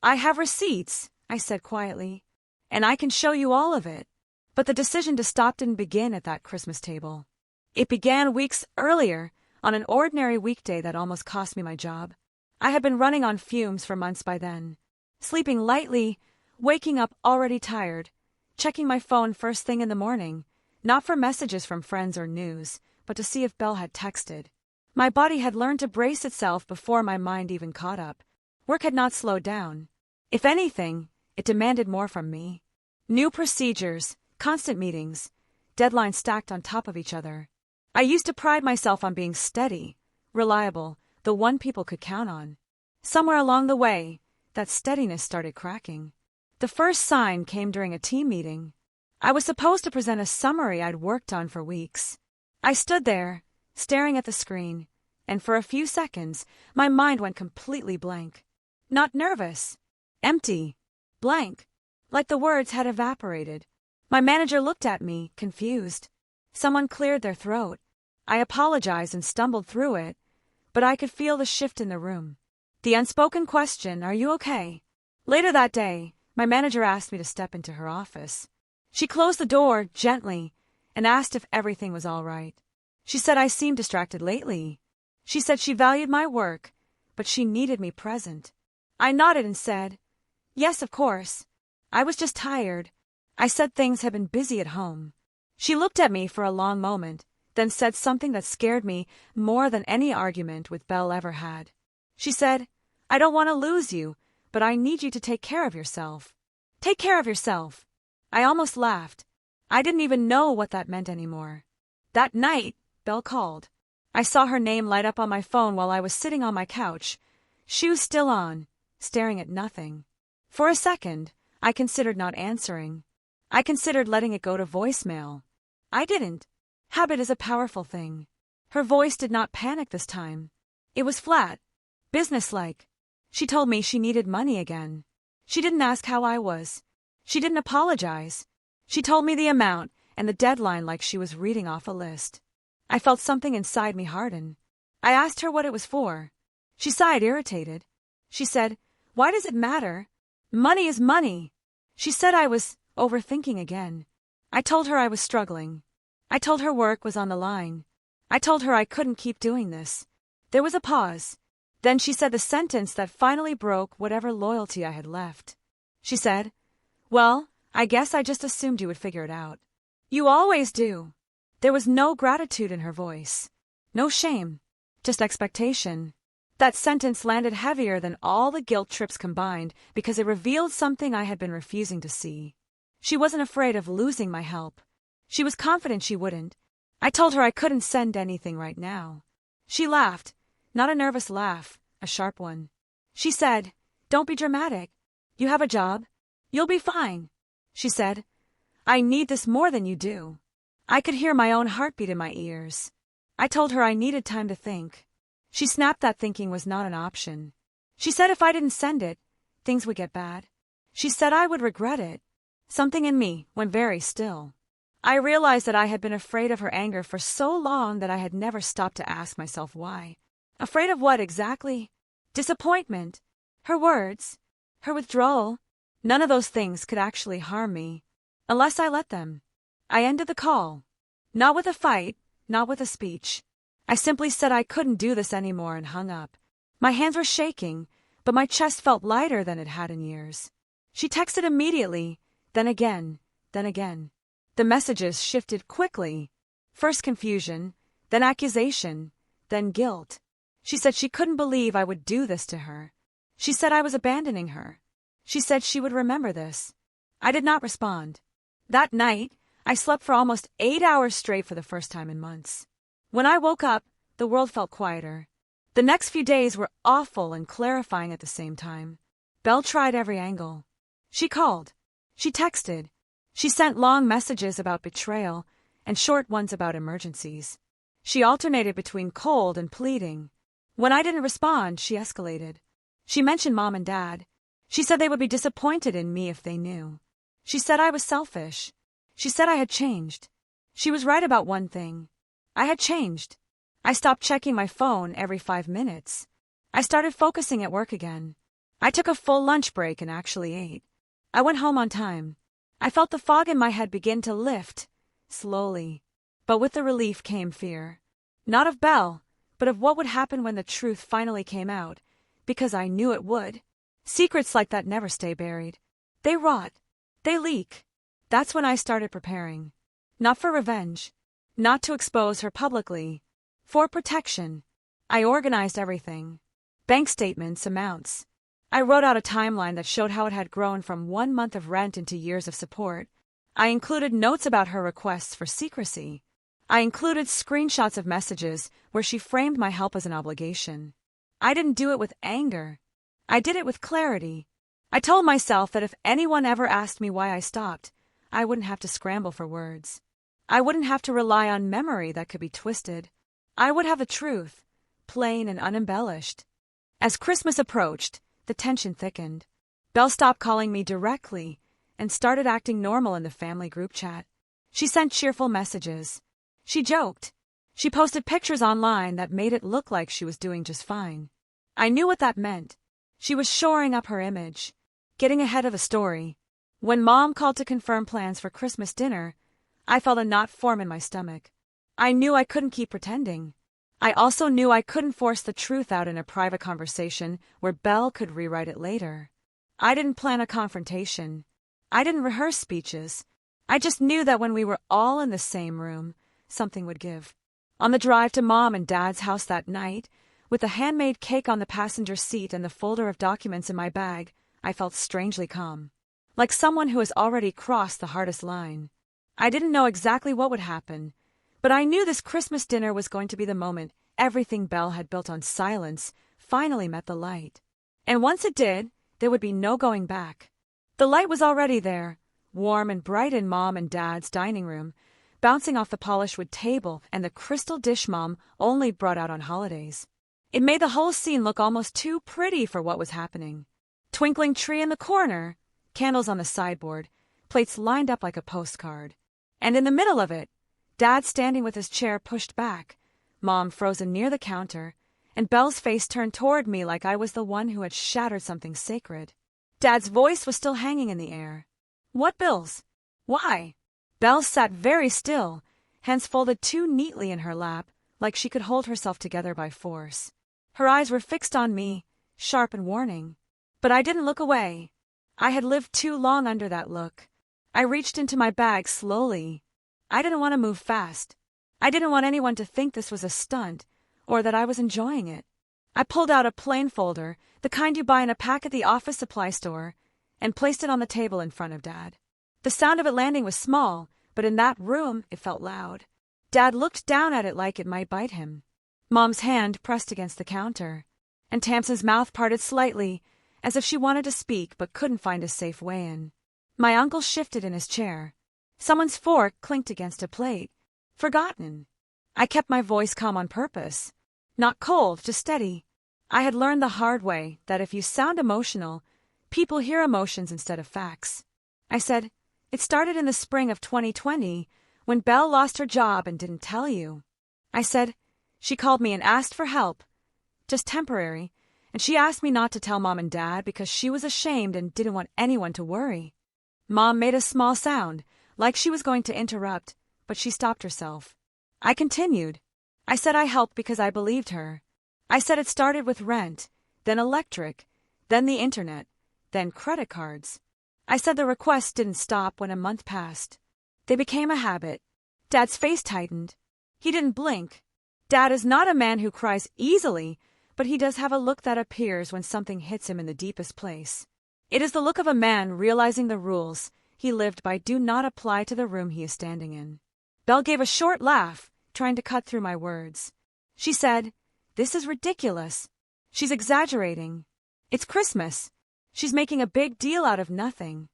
A: "I have receipts," I said quietly, "and I can show you all of it." But the decision to stop didn't begin at that Christmas table. It began weeks earlier, on an ordinary weekday that almost cost me my job. I had been running on fumes for months by then, sleeping lightly, waking up already tired, checking my phone first thing in the morning, not for messages from friends or news, but to see if Belle had texted. My body had learned to brace itself before my mind even caught up. Work had not slowed down. If anything, it demanded more from me. New procedures, constant meetings, deadlines stacked on top of each other. I used to pride myself on being steady, reliable, the one people could count on. Somewhere along the way, that steadiness started cracking. The first sign came during a team meeting. I was supposed to present a summary I'd worked on for weeks. I stood there, staring at the screen, and for a few seconds, my mind went completely blank. Not nervous. Empty. Blank. Like the words had evaporated. My manager looked at me, confused. Someone cleared their throat. I apologized and stumbled through it, but I could feel the shift in the room. The unspoken question, "Are you okay?" Later that day, my manager asked me to step into her office. She closed the door gently and asked if everything was all right. She said I seemed distracted lately. She said she valued my work, but she needed me present. I nodded and said, "Yes, of course. I was just tired." I said things had been busy at home. She looked at me for a long moment, then said something that scared me more than any argument with Belle ever had. She said, "I don't want to lose you, but I need you to take care of yourself." Take care of yourself. I almost laughed. I didn't even know what that meant anymore. That night, Belle called. I saw her name light up on my phone while I was sitting on my couch, shoes still on, staring at nothing. For a second, I considered not answering. I considered letting it go to voicemail. I didn't. Habit is a powerful thing. Her voice did not panic this time. It was flat, businesslike. She told me she needed money again. She didn't ask how I was. She didn't apologize. She told me the amount and the deadline like she was reading off a list. I felt something inside me harden. I asked her what it was for. She sighed, irritated. She said, "Why does it matter? Money is money." She said I was overthinking again. I told her I was struggling. I told her work was on the line. I told her I couldn't keep doing this. There was a pause. Then she said the sentence that finally broke whatever loyalty I had left. She said, "Well, I guess I just assumed you would figure it out. You always do." There was no gratitude in her voice. No shame. Just expectation. That sentence landed heavier than all the guilt trips combined because it revealed something I had been refusing to see. She wasn't afraid of losing my help. She was confident she wouldn't. I told her I couldn't send anything right now. She laughed, not a nervous laugh, a sharp one. She said, "Don't be dramatic. You have a job. You'll be fine." She said, "I need this more than you do." I could hear my own heartbeat in my ears. I told her I needed time to think. She snapped that thinking was not an option. She said if I didn't send it, things would get bad. She said I would regret it. Something in me went very still. I realized that I had been afraid of her anger for so long that I had never stopped to ask myself why. Afraid of what exactly? Disappointment. Her words. Her withdrawal. None of those things could actually harm me. Unless I let them. I ended the call. Not with a fight, not with a speech. I simply said I couldn't do this anymore and hung up. My hands were shaking, but my chest felt lighter than it had in years. She texted immediately, then again, then again. The messages shifted quickly. First confusion, then accusation, then guilt. She said she couldn't believe I would do this to her. She said I was abandoning her. She said she would remember this. I did not respond. That night, I slept for almost 8 hours straight for the first time in months. When I woke up, the world felt quieter. The next few days were awful and clarifying at the same time. Belle tried every angle. She called. She texted. She sent long messages about betrayal and short ones about emergencies. She alternated between cold and pleading. When I didn't respond, she escalated. She mentioned Mom and Dad. She said they would be disappointed in me if they knew. She said I was selfish. She said I had changed. She was right about one thing. I had changed. I stopped checking my phone every 5 minutes. I started focusing at work again. I took a full lunch break and actually ate. I went home on time. I felt the fog in my head begin to lift, slowly. But with the relief came fear. Not of Belle, but of what would happen when the truth finally came out, because I knew it would. Secrets like that never stay buried. They rot. They leak. That's when I started preparing. Not for revenge. Not to expose her publicly. For protection. I organized everything. Bank statements, amounts. I wrote out a timeline that showed how it had grown from 1 month of rent into years of support. I included notes about her requests for secrecy. I included screenshots of messages where she framed my help as an obligation. I didn't do it with anger. I did it with clarity. I told myself that if anyone ever asked me why I stopped, I wouldn't have to scramble for words. I wouldn't have to rely on memory that could be twisted. I would have the truth, plain and unembellished. As Christmas approached, the tension thickened. Belle stopped calling me directly and started acting normal in the family group chat. She sent cheerful messages. She joked. She posted pictures online that made it look like she was doing just fine. I knew what that meant. She was shoring up her image, getting ahead of the story. When Mom called to confirm plans for Christmas dinner, I felt a knot form in my stomach. I knew I couldn't keep pretending. I also knew I couldn't force the truth out in a private conversation where Belle could rewrite it later. I didn't plan a confrontation. I didn't rehearse speeches. I just knew that when we were all in the same room, something would give. On the drive to Mom and Dad's house that night, with the handmade cake on the passenger seat and the folder of documents in my bag, I felt strangely calm. Like someone who has already crossed the hardest line. I didn't know exactly what would happen, but I knew this Christmas dinner was going to be the moment everything Belle had built on silence finally met the light. And once it did, there would be no going back. The light was already there, warm and bright in Mom and Dad's dining room, bouncing off the polished wood table and the crystal dish Mom only brought out on holidays. It made the whole scene look almost too pretty for what was happening. Twinkling tree in the corner, candles on the sideboard, plates lined up like a postcard. And in the middle of it, Dad standing with his chair pushed back, Mom frozen near the counter, and Belle's face turned toward me like I was the one who had shattered something sacred. Dad's voice was still hanging in the air. "What bills? Why?" Belle sat very still, hands folded too neatly in her lap, like she could hold herself together by force. Her eyes were fixed on me, sharp and warning. But I didn't look away. I had lived too long under that look. I reached into my bag slowly. I didn't want to move fast. I didn't want anyone to think this was a stunt, or that I was enjoying it. I pulled out a plain folder, the kind you buy in a pack at the office supply store, and placed it on the table in front of Dad. The sound of it landing was small, but in that room it felt loud. Dad looked down at it like it might bite him. Mom's hand pressed against the counter, and Tamsin's mouth parted slightly, as if she wanted to speak but couldn't find a safe way in. My uncle shifted in his chair. Someone's fork clinked against a plate. Forgotten. I kept my voice calm on purpose. Not cold, just steady. I had learned the hard way that if you sound emotional, people hear emotions instead of facts. I said, "It started in the spring of 2020, when Belle lost her job and didn't tell you." I said, "She called me and asked for help. Just temporary. And she asked me not to tell Mom and Dad because she was ashamed and didn't want anyone to worry." Mom made a small sound, like she was going to interrupt, but she stopped herself. I continued. I said I helped because I believed her. I said it started with rent, then electric, then the internet, then credit cards. I said the requests didn't stop when a month passed. They became a habit. Dad's face tightened. He didn't blink. Dad is not a man who cries easily, but he does have a look that appears when something hits him in the deepest place. It is the look of a man realizing the rules he lived by do not apply to the room he is standing in. Belle gave a short laugh, trying to cut through my words. She said, "This is ridiculous. She's exaggerating. It's Christmas. She's making a big deal out of nothing."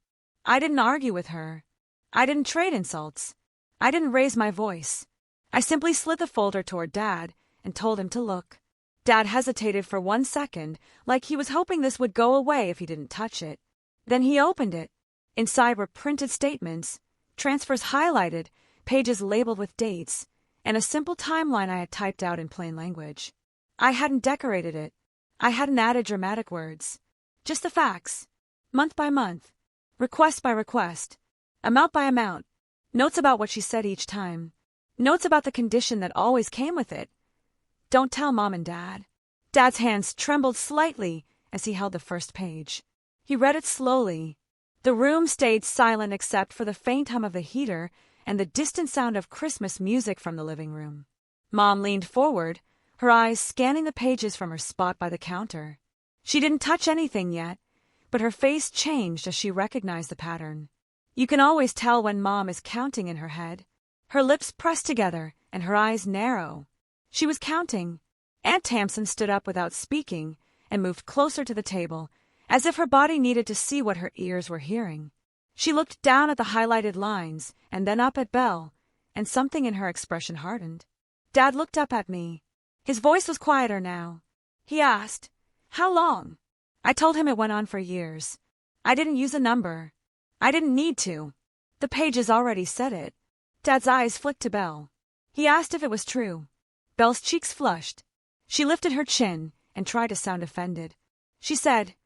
A: I didn't argue with her. I didn't trade insults. I didn't raise my voice. I simply slid the folder toward Dad and told him to look. Dad hesitated for 1 second, like he was hoping this would go away if he didn't touch it. Then he opened it. Inside were printed statements, transfers highlighted, pages labeled with dates, and a simple timeline I had typed out in plain language. I hadn't decorated it. I hadn't added dramatic words. Just the facts. Month by month. Request by request. Amount by amount. Notes about what she said each time. Notes about the condition that always came with it. Don't tell Mom and Dad. Dad's hands trembled slightly as he held the first page. He read it slowly. The room stayed silent except for the faint hum of the heater and the distant sound of Christmas music from the living room. Mom leaned forward, her eyes scanning the pages from her spot by the counter. She didn't touch anything yet, but her face changed as she recognized the pattern. You can always tell when Mom is counting in her head. Her lips pressed together and her eyes narrow. She was counting. Aunt Tamsin stood up without speaking and moved closer to the table, as if her body needed to see what her ears were hearing. She looked down at the highlighted lines and then up at Belle, and something in her expression hardened. Dad looked up at me. His voice was quieter now. He asked, "How long?" I told him it went on for years. I didn't use a number. I didn't need to. The pages already said it. Dad's eyes flicked to Belle. He asked if it was true. Belle's cheeks flushed. She lifted her chin and tried to sound offended. She said,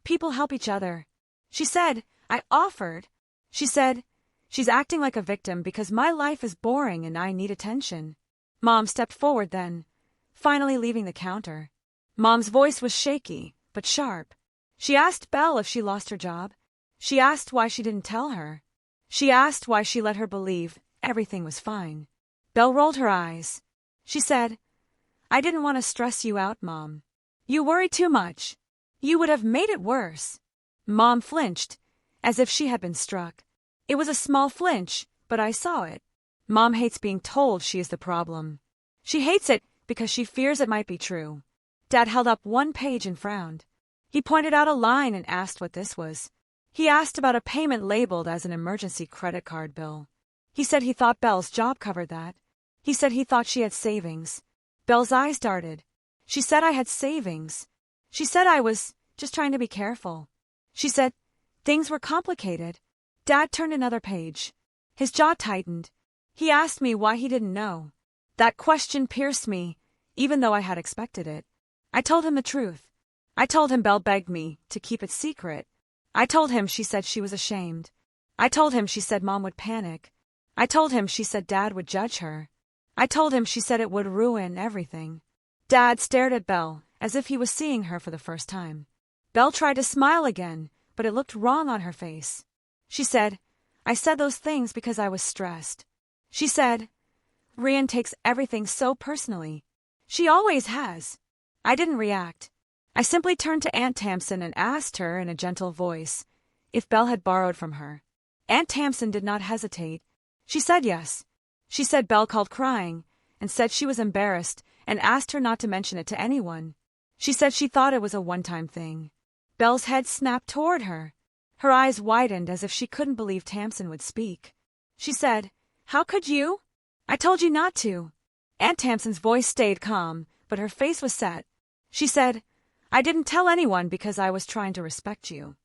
A: "People help each other." She said, "I offered." She said, "She's acting like a victim because my life is boring and I need attention." Mom stepped forward then, finally leaving the counter. Mom's voice was shaky, but sharp. She asked Belle if she lost her job. She asked why she didn't tell her. She asked why she let her believe everything was fine. Belle rolled her eyes. She said, "I didn't want to stress you out, Mom. You worry too much. You would have made it worse." Mom flinched, as if she had been struck. It was a small flinch, but I saw it. Mom hates being told she is the problem. She hates it because she fears it might be true. Dad held up one page and frowned. He pointed out a line and asked what this was. He asked about a payment labeled as an emergency credit card bill. He said he thought Belle's job covered that. He said he thought she had savings. Belle's eyes darted. She said I had savings. She said I was just trying to be careful. She said things were complicated. Dad turned another page. His jaw tightened. He asked me why he didn't know. That question pierced me, even though I had expected it. I told him the truth. I told him Belle begged me to keep it secret. I told him she said she was ashamed. I told him she said Mom would panic. I told him she said Dad would judge her. I told him she said it would ruin everything. Dad stared at Belle as if he was seeing her for the first time. Belle tried to smile again, but it looked wrong on her face. She said, "I said those things because I was stressed." She said, "Rian takes everything so personally. She always has." I didn't react. I simply turned to Aunt Tamsin and asked her in a gentle voice if Belle had borrowed from her. Aunt Tamsin did not hesitate. She said yes. She said Belle called crying and said she was embarrassed and asked her not to mention it to anyone. She said she thought it was a one-time thing. Belle's head snapped toward her. Her eyes widened as if she couldn't believe Tamsin would speak. She said, "How could you? I told you not to." Aunt Tamsin's voice stayed calm, but her face was set. She said, "I didn't tell anyone because I was trying to respect you.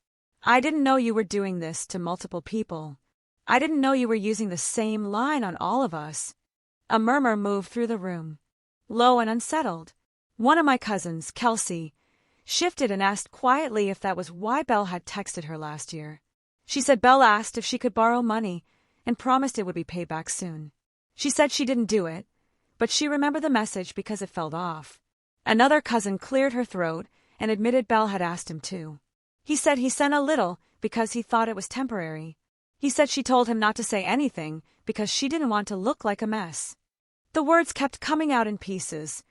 A: I didn't know you were doing this to multiple people. I didn't know you were using the same line on all of us." A murmur moved through the room, low and unsettled. One of my cousins, Kelsey, shifted and asked quietly if that was why Belle had texted her last year. She said Belle asked if she could borrow money and promised it would be paid back soon. She said she didn't do it, but she remembered the message because it felt off. Another cousin cleared her throat and admitted Belle had asked him to. He said he sent a little because he thought it was temporary. He said she told him not to say anything because she didn't want to look like a mess. The words kept coming out in pieces,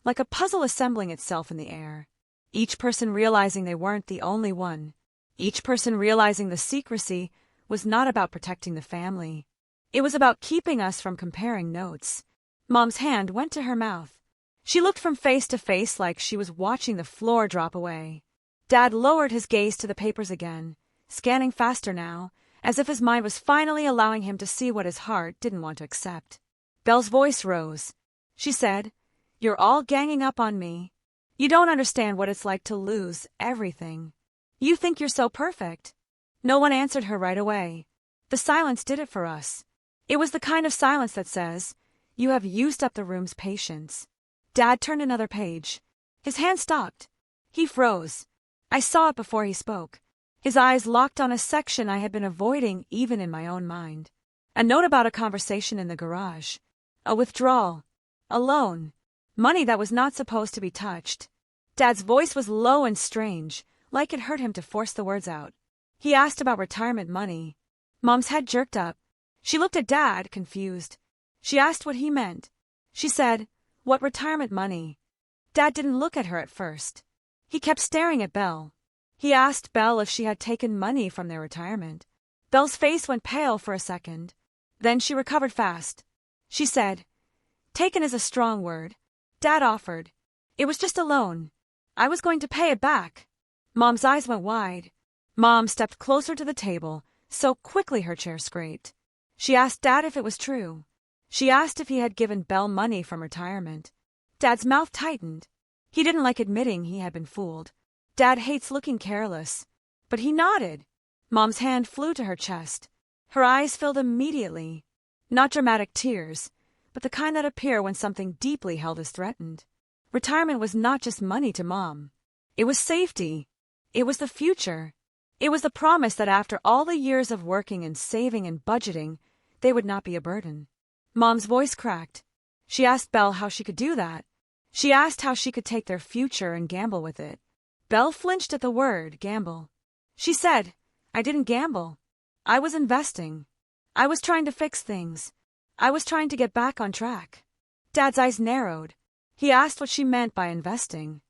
A: like a puzzle assembling itself in the air. Each person realizing they weren't the only one. Each person realizing the secrecy was not about protecting the family. It was about keeping us from comparing notes. Mom's hand went to her mouth. She looked from face to face like she was watching the floor drop away. Dad lowered his gaze to the papers again, scanning faster now, as if his mind was finally allowing him to see what his heart didn't want to accept. Belle's voice rose. She said, "You're all ganging up on me. You don't understand what it's like to lose everything. You think you're so perfect." No one answered her right away. The silence did it for us. It was the kind of silence that says, "You have used up the room's patience." Dad turned another page. His hand stopped. He froze. I saw it before he spoke. His eyes locked on a section I had been avoiding even in my own mind. A note about a conversation in the garage. A withdrawal. A loan. Money that was not supposed to be touched. Dad's voice was low and strange, like it hurt him to force the words out. He asked about retirement money. Mom's head jerked up. She looked at Dad, confused. She asked what he meant. She said, "What retirement money?" Dad didn't look at her at first. He kept staring at Belle. He asked Belle if she had taken money from their retirement. Belle's face went pale for a second. Then she recovered fast. She said, Taken is a strong word. Dad offered. It was just a loan. I was going to pay it back. Mom's eyes went wide. Mom stepped closer to the table, so quickly her chair scraped. She asked Dad if it was true. She asked if he had given Belle money from retirement. Dad's mouth tightened. He didn't like admitting he had been fooled. Dad hates looking careless. But he nodded. Mom's hand flew to her chest. Her eyes filled immediately. Not dramatic tears, but the kind that appear when something deeply held is threatened. Retirement was not just money to Mom. It was safety. It was the future. It was the promise that after all the years of working and saving and budgeting, they would not be a burden. Mom's voice cracked. She asked Belle how she could do that. She asked how she could take their future and gamble with it. Belle flinched at the word, gamble. She said, I didn't gamble. I was investing. I was trying to fix things. I was trying to get back on track. Dad's eyes narrowed. He asked what she meant by investing.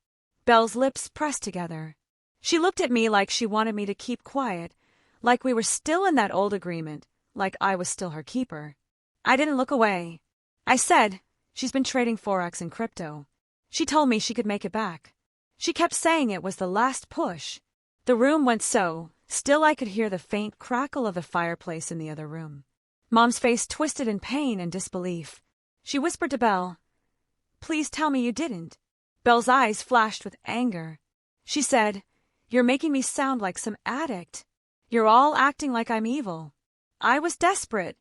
A: Belle's lips pressed together. She looked at me like she wanted me to keep quiet, like we were still in that old agreement, like I was still her keeper. I didn't look away. I said, she's been trading Forex and crypto. She told me she could make it back. She kept saying it was the last push. The room went so still I could hear the faint crackle of the fireplace in the other room. Mom's face twisted in pain and disbelief. She whispered to Belle, Please tell me you didn't. Belle's eyes flashed with anger. She said, You're making me sound like some addict. You're all acting like I'm evil. I was desperate.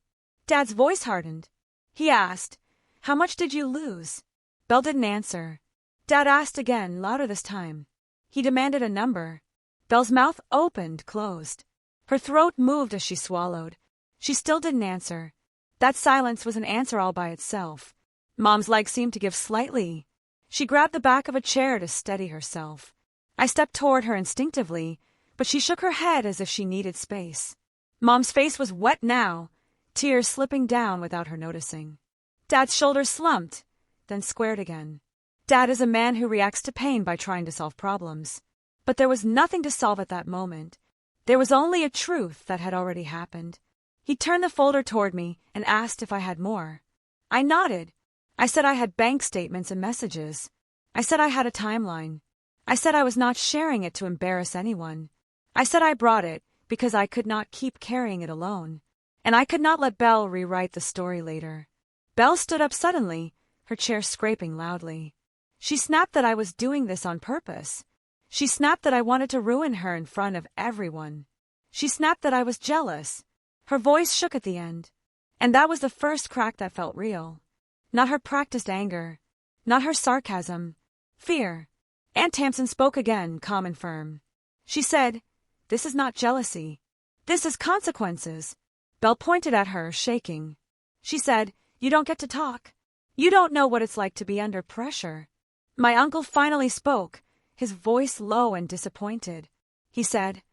A: Dad's voice hardened. He asked, How much did you lose? Belle didn't answer. Dad asked again, louder this time. He demanded a number. Belle's mouth opened, closed. Her throat moved as she swallowed. She still didn't answer. That silence was an answer all by itself. Mom's legs seemed to give slightly. She grabbed the back of a chair to steady herself. I stepped toward her instinctively, but she shook her head as if she needed space. Mom's face was wet now, tears slipping down without her noticing. Dad's shoulders slumped, then squared again. Dad is a man who reacts to pain by trying to solve problems. But there was nothing to solve at that moment. There was only a truth that had already happened. He turned the folder toward me and asked if I had more. I nodded. I said I had bank statements and messages. I said I had a timeline. I said I was not sharing it to embarrass anyone. I said I brought it because I could not keep carrying it alone. And I could not let Belle rewrite the story later. Belle stood up suddenly, her chair scraping loudly. She snapped that I was doing this on purpose. She snapped that I wanted to ruin her in front of everyone. She snapped that I was jealous. Her voice shook at the end. And that was the first crack that felt real. Not her practiced anger. Not her sarcasm. Fear. Aunt Tamsin spoke again, calm and firm. She said, This is not jealousy. This is consequences. Belle pointed at her, shaking. She said, You don't get to talk. You don't know what it's like to be under pressure. My uncle finally spoke, his voice low and disappointed. He said,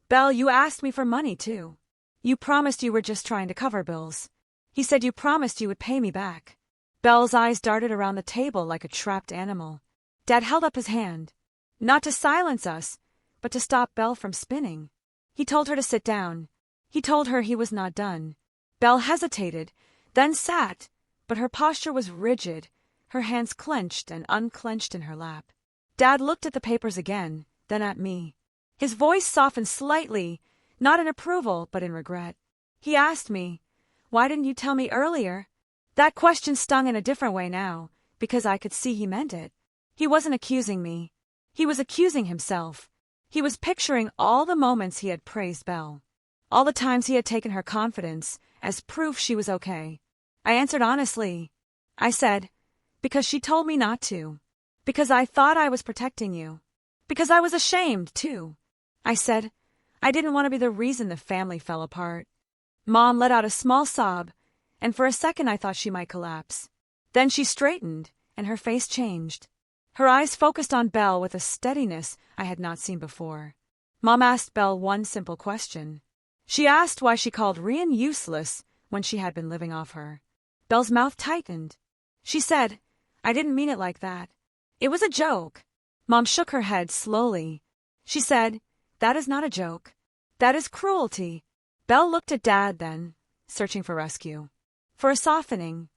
A: Belle, you asked me for money, too. You promised you were just trying to cover bills. He said you promised you would pay me back. Belle's eyes darted around the table like a trapped animal. Dad held up his hand. Not to silence us, but to stop Belle from spinning. He told her to sit down. He told her he was not done. Belle hesitated, then sat, but her posture was rigid, her hands clenched and unclenched in her lap. Dad looked at the papers again, then at me. His voice softened slightly, not in approval, but in regret. He asked me, Why didn't you tell me earlier? That question stung in a different way now, because I could see he meant it. He wasn't accusing me. He was accusing himself. He was picturing all the moments he had praised Belle. All the times he had taken her confidence as proof she was okay. I answered honestly. I said, Because she told me not to. Because I thought I was protecting you. Because I was ashamed, too. I said, I didn't want to be the reason the family fell apart. Mom let out a small sob, and for a second I thought she might collapse. Then she straightened, and her face changed. Her eyes focused on Belle with a steadiness I had not seen before. Mom asked Belle one simple question. She asked why she called Rian useless when she had been living off her. Belle's mouth tightened. She said, I didn't mean it like that. It was a joke. Mom shook her head slowly. She said, That is not a joke. That is cruelty. Belle looked at Dad then, searching for rescue. For a softening.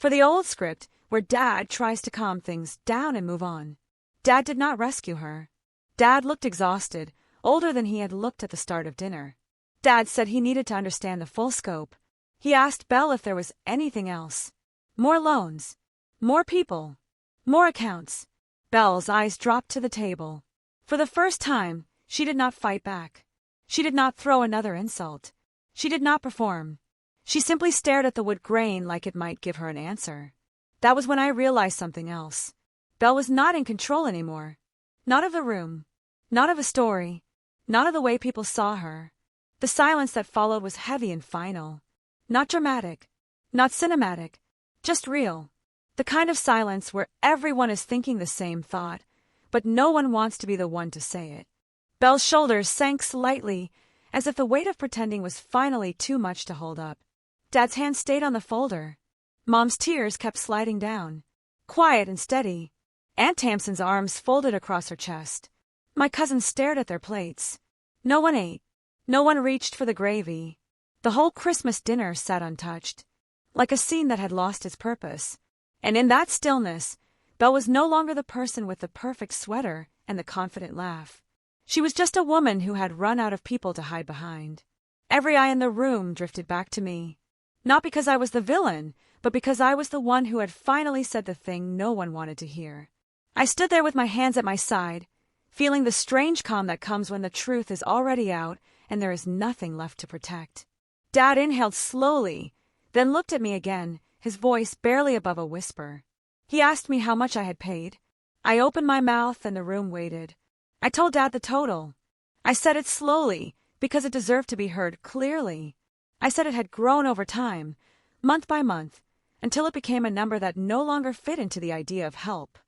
A: For the old script, where Dad tries to calm things down and move on. Dad did not rescue her. Dad looked exhausted, older than he had looked at the start of dinner. Dad said he needed to understand the full scope. He asked Belle if there was anything else. More loans. More people. More accounts. Belle's eyes dropped to the table. For the first time, she did not fight back. She did not throw another insult. She did not perform. She simply stared at the wood grain like it might give her an answer. That was when I realized something else. Belle was not in control anymore. Not of the room. Not of a story. Not of the way people saw her. The silence that followed was heavy and final. Not dramatic. Not cinematic. Just real. The kind of silence where everyone is thinking the same thought, but no one wants to be the one to say it. Belle's shoulders sank slightly, as if the weight of pretending was finally too much to hold up. Dad's hand stayed on the folder. Mom's tears kept sliding down. Quiet and steady. Aunt Tamsin's arms folded across her chest. My cousins stared at their plates. No one ate. No one reached for the gravy. The whole Christmas dinner sat untouched, like a scene that had lost its purpose. And in that stillness, Belle was no longer the person with the perfect sweater and the confident laugh. She was just a woman who had run out of people to hide behind. Every eye in the room drifted back to me. Not because I was the villain, but because I was the one who had finally said the thing no one wanted to hear. I stood there with my hands at my side, feeling the strange calm that comes when the truth is already out and there is nothing left to protect. Dad inhaled slowly, then looked at me again, his voice barely above a whisper. He asked me how much I had paid. I opened my mouth and the room waited. I told Dad the total. I said it slowly, because it deserved to be heard clearly. I said it had grown over time, month by month, until it became a number that no longer fit into the idea of help.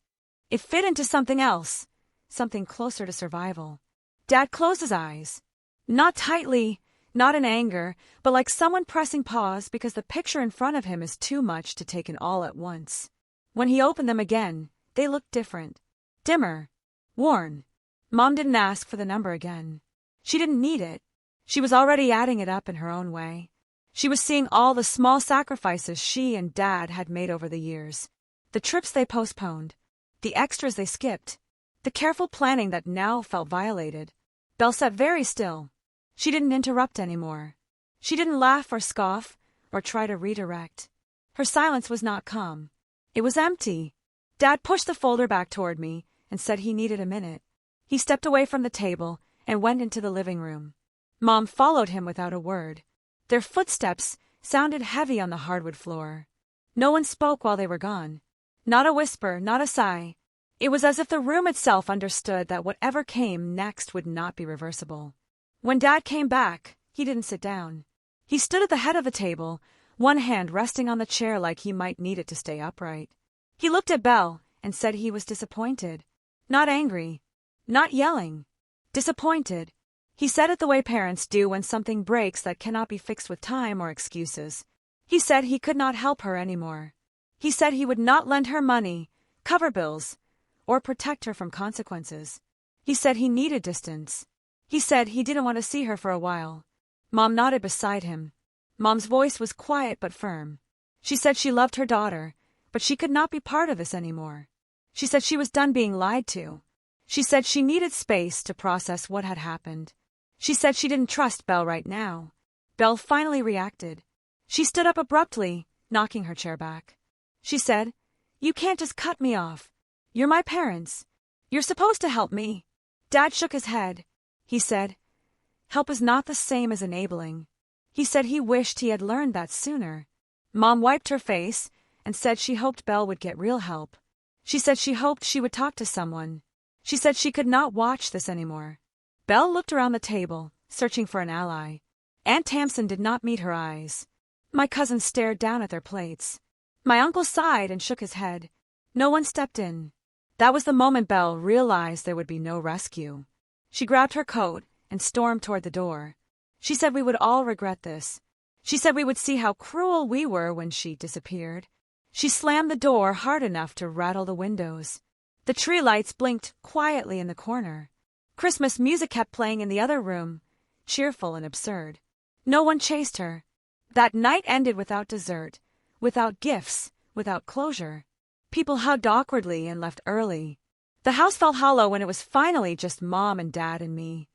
A: It fit into something else, something closer to survival. Dad closed his eyes. Not tightly, not in anger, but like someone pressing pause because the picture in front of him is too much to take in all at once. When he opened them again, they looked different. Dimmer. Worn. Mom didn't ask for the number again. She didn't need it. She was already adding it up in her own way. She was seeing all the small sacrifices she and Dad had made over the years. The trips they postponed. The extras they skipped. The careful planning that now felt violated. Belle sat very still. She didn't interrupt anymore. She didn't laugh or scoff or try to redirect. Her silence was not calm. It was empty. Dad pushed the folder back toward me and said he needed a minute. He stepped away from the table and went into the living room. Mom followed him without a word. Their footsteps sounded heavy on the hardwood floor. No one spoke while they were gone. Not a whisper, not a sigh. It was as if the room itself understood that whatever came next would not be reversible. When Dad came back, he didn't sit down. He stood at the head of the table, one hand resting on the chair like he might need it to stay upright. He looked at Belle and said he was disappointed. Not angry. Not yelling. Disappointed. He said it the way parents do when something breaks that cannot be fixed with time or excuses. He said he could not help her anymore. He said he would not lend her money, cover bills, or protect her from consequences. He said he needed distance. He said he didn't want to see her for a while. Mom nodded beside him. Mom's voice was quiet but firm. She said she loved her daughter, but she could not be part of this anymore. She said she was done being lied to. She said she needed space to process what had happened. She said she didn't trust Belle right now. Belle finally reacted. She stood up abruptly, knocking her chair back. She said, "You can't just cut me off. You're my parents. You're supposed to help me." Dad shook his head. He said, "Help is not the same as enabling." He said he wished he had learned that sooner. Mom wiped her face and said she hoped Belle would get real help. She said she hoped she would talk to someone. She said she could not watch this anymore. Belle looked around the table, searching for an ally. Aunt Tamsin did not meet her eyes. My cousins stared down at their plates. My uncle sighed and shook his head. No one stepped in. That was the moment Belle realized there would be no rescue. She grabbed her coat and stormed toward the door. She said we would all regret this. She said we would see how cruel we were when she disappeared. She slammed the door hard enough to rattle the windows. The tree lights blinked quietly in the corner. Christmas music kept playing in the other room, cheerful and absurd. No one chased her. That night ended without dessert, without gifts, without closure. People hugged awkwardly and left early. The house felt hollow when it was finally just Mom and Dad and me.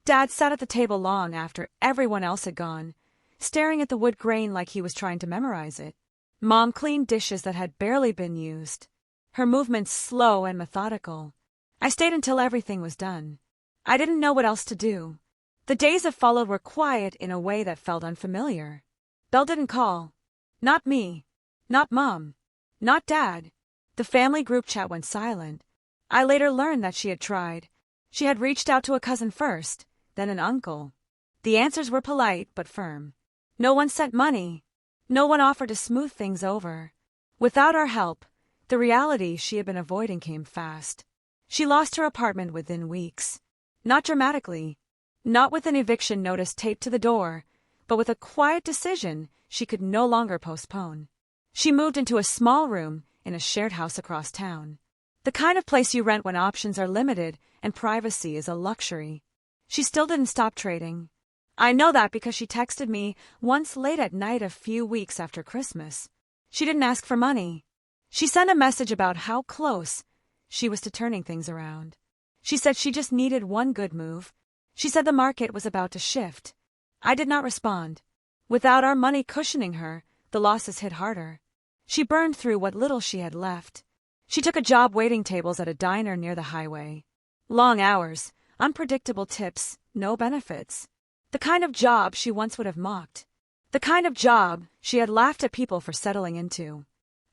A: Dad sat at the table long after everyone else had gone, staring at the wood grain like he was trying to memorize it. Mom cleaned dishes that had barely been used, her movements slow and methodical. I stayed until everything was done. I didn't know what else to do. The days that followed were quiet in a way that felt unfamiliar. Belle didn't call. Not me. Not Mom. Not Dad. The family group chat went silent. I later learned that she had tried. She had reached out to a cousin first, then an uncle. The answers were polite but firm. No one sent money. No one offered to smooth things over. Without our help, the reality she had been avoiding came fast. She lost her apartment within weeks. Not dramatically. Not with an eviction notice taped to the door, but with a quiet decision she could no longer postpone. She moved into a small room in a shared house across town. The kind of place you rent when options are limited and privacy is a luxury. She still didn't stop trading. I know that because she texted me once late at night a few weeks after Christmas. She didn't ask for money. She sent a message about how close she was to turning things around. She said she just needed one good move. She said the market was about to shift. I did not respond. Without our money cushioning her, the losses hit harder. She burned through what little she had left. She took a job waiting tables at a diner near the highway. Long hours, unpredictable tips, no benefits. The kind of job she once would have mocked. The kind of job she had laughed at people for settling into.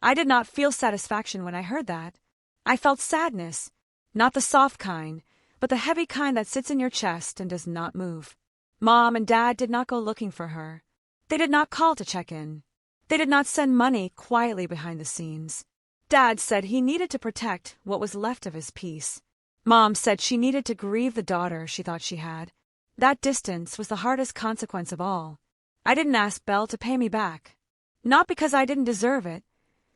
A: I did not feel satisfaction when I heard that. I felt sadness, not the soft kind, but the heavy kind that sits in your chest and does not move. Mom and Dad did not go looking for her. They did not call to check in. They did not send money quietly behind the scenes. Dad said he needed to protect what was left of his peace. Mom said she needed to grieve the daughter she thought she had. That distance was the hardest consequence of all. I didn't ask Belle to pay me back. Not because I didn't deserve it,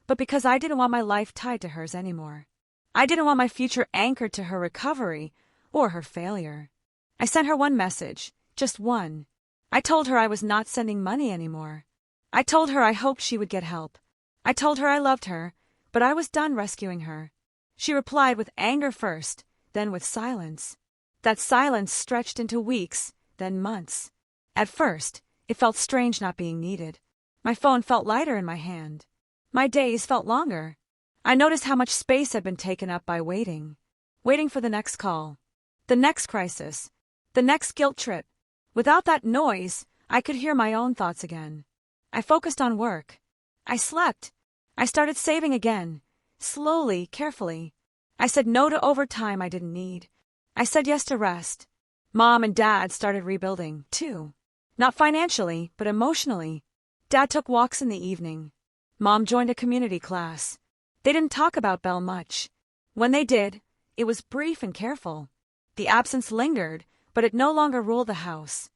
A: but because I didn't want my life tied to hers anymore. I didn't want my future anchored to her recovery or her failure. I sent her one message, just one. I told her I was not sending money anymore. I told her I hoped she would get help. I told her I loved her, but I was done rescuing her. She replied with anger first, then with silence. That silence stretched into weeks, then months. At first, it felt strange not being needed. My phone felt lighter in my hand. My days felt longer. I noticed how much space had been taken up by waiting. Waiting for the next call. The next crisis. The next guilt trip. Without that noise, I could hear my own thoughts again. I focused on work. I slept. I started saving again. Slowly, carefully. I said no to overtime I didn't need. I said yes to rest. Mom and Dad started rebuilding, too. Not financially, but emotionally. Dad took walks in the evening. Mom joined a community class. They didn't talk about Belle much. When they did, it was brief and careful. The absence lingered, but it no longer ruled the house.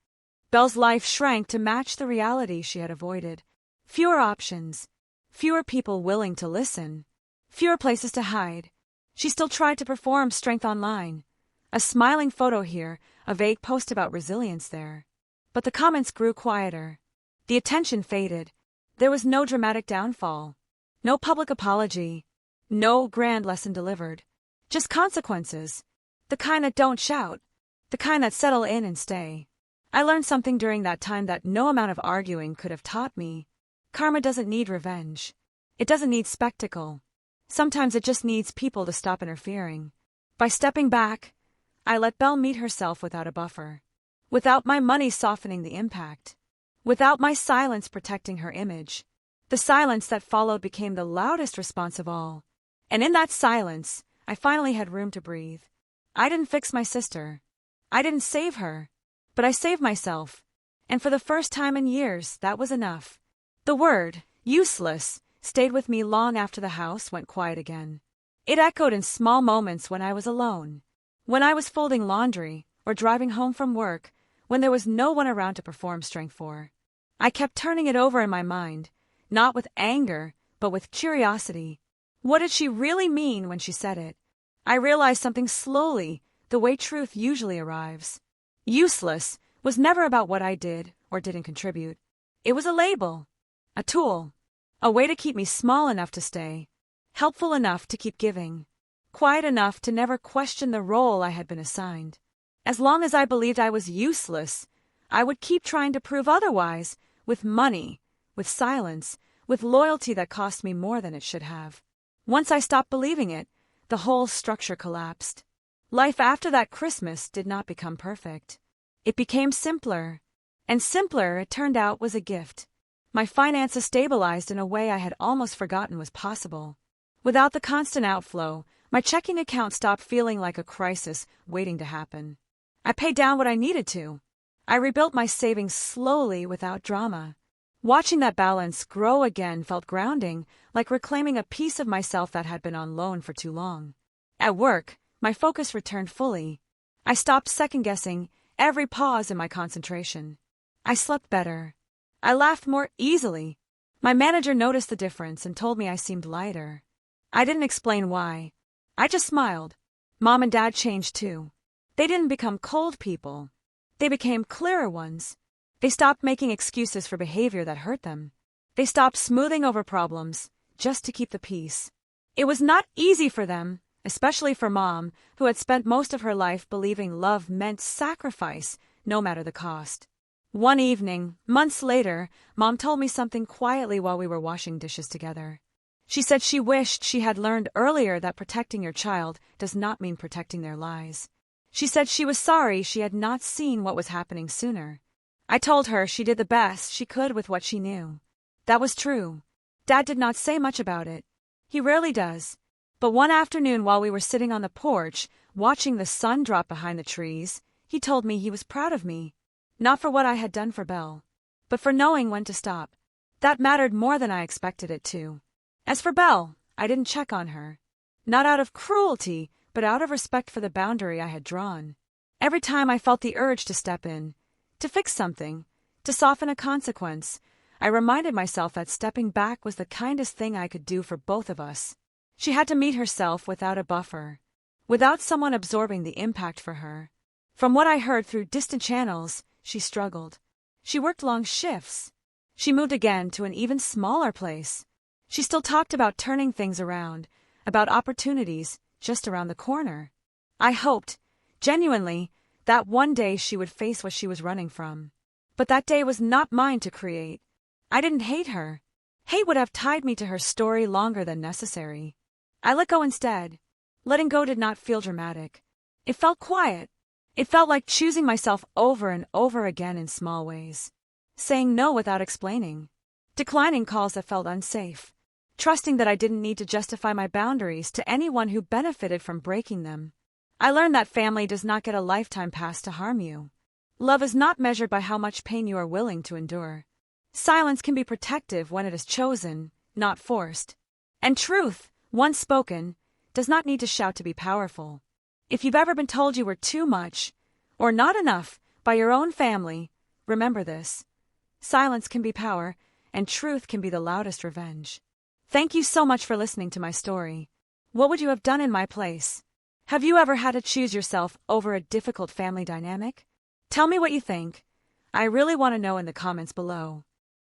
A: Belle's life shrank to match the reality she had avoided. Fewer options. Fewer people willing to listen. Fewer places to hide. She still tried to perform strength online. A smiling photo here, a vague post about resilience there. But the comments grew quieter. The attention faded. There was no dramatic downfall. No public apology. No grand lesson delivered. Just consequences. The kind that don't shout. The kind that settle in and stay. I learned something during that time that no amount of arguing could have taught me. Karma doesn't need revenge. It doesn't need spectacle. Sometimes it just needs people to stop interfering. By stepping back, I let Belle meet herself without a buffer. Without my money softening the impact. Without my silence protecting her image. The silence that followed became the loudest response of all. And in that silence, I finally had room to breathe. I didn't fix my sister. I didn't save her. But I saved myself. And for the first time in years, that was enough. The word, useless, stayed with me long after the house went quiet again. It echoed in small moments when I was alone. When I was folding laundry or driving home from work, when there was no one around to perform strength for. I kept turning it over in my mind, not with anger, but with curiosity. What did she really mean when she said it? I realized something slowly, the way truth usually arrives. Useless was never about what I did or didn't contribute. It was a label, a tool, A way to keep me small enough to stay, helpful enough to keep giving, quiet enough to never question the role I had been assigned. As long as I believed I was useless, I would keep trying to prove otherwise, with money, with silence, with loyalty that cost me more than it should have. Once I stopped believing it, the whole structure collapsed. Life after that Christmas did not become perfect. It became simpler, and simpler, it turned out, was a gift. My finances stabilized in a way I had almost forgotten was possible. Without the constant outflow, my checking account stopped feeling like a crisis waiting to happen. I paid down what I needed to. I rebuilt my savings slowly without drama. Watching that balance grow again felt grounding, like reclaiming a piece of myself that had been on loan for too long. At work, my focus returned fully. I stopped second-guessing every pause in my concentration. I slept better. I laughed more easily. My manager noticed the difference and told me I seemed lighter. I didn't explain why. I just smiled. Mom and Dad changed too. They didn't become cold people. They became clearer ones. They stopped making excuses for behavior that hurt them. They stopped smoothing over problems just to keep the peace. It was not easy for them, especially for Mom, who had spent most of her life believing love meant sacrifice, no matter the cost. One evening, months later, Mom told me something quietly while we were washing dishes together. She said she wished she had learned earlier that protecting your child does not mean protecting their lies. She said she was sorry she had not seen what was happening sooner. I told her she did the best she could with what she knew. That was true. Dad did not say much about it. He rarely does. But one afternoon while we were sitting on the porch, watching the sun drop behind the trees, he told me he was proud of me. Not for what I had done for Belle, but for knowing when to stop. That mattered more than I expected it to. As for Belle, I didn't check on her. Not out of cruelty, but out of respect for the boundary I had drawn. Every time I felt the urge to step in, to fix something, to soften a consequence, I reminded myself that stepping back was the kindest thing I could do for both of us. She had to meet herself without a buffer, without someone absorbing the impact for her. From what I heard through distant channels, she struggled. She worked long shifts. She moved again to an even smaller place. She still talked about turning things around, about opportunities just around the corner. I hoped, genuinely, that one day she would face what she was running from. But that day was not mine to create. I didn't hate her. Hate would have tied me to her story longer than necessary. I let go instead. Letting go did not feel dramatic. It felt quiet. It felt like choosing myself over and over again in small ways. Saying no without explaining. Declining calls that felt unsafe. Trusting that I didn't need to justify my boundaries to anyone who benefited from breaking them. I learned that family does not get a lifetime pass to harm you. Love is not measured by how much pain you are willing to endure. Silence can be protective when it is chosen, not forced. And truth, once spoken, does not need to shout to be powerful. If you've ever been told you were too much, or not enough, by your own family, remember this. Silence can be power, and truth can be the loudest revenge. Thank you so much for listening to my story. What would you have done in my place? Have you ever had to choose yourself over a difficult family dynamic? Tell me what you think. I really want to know in the comments below.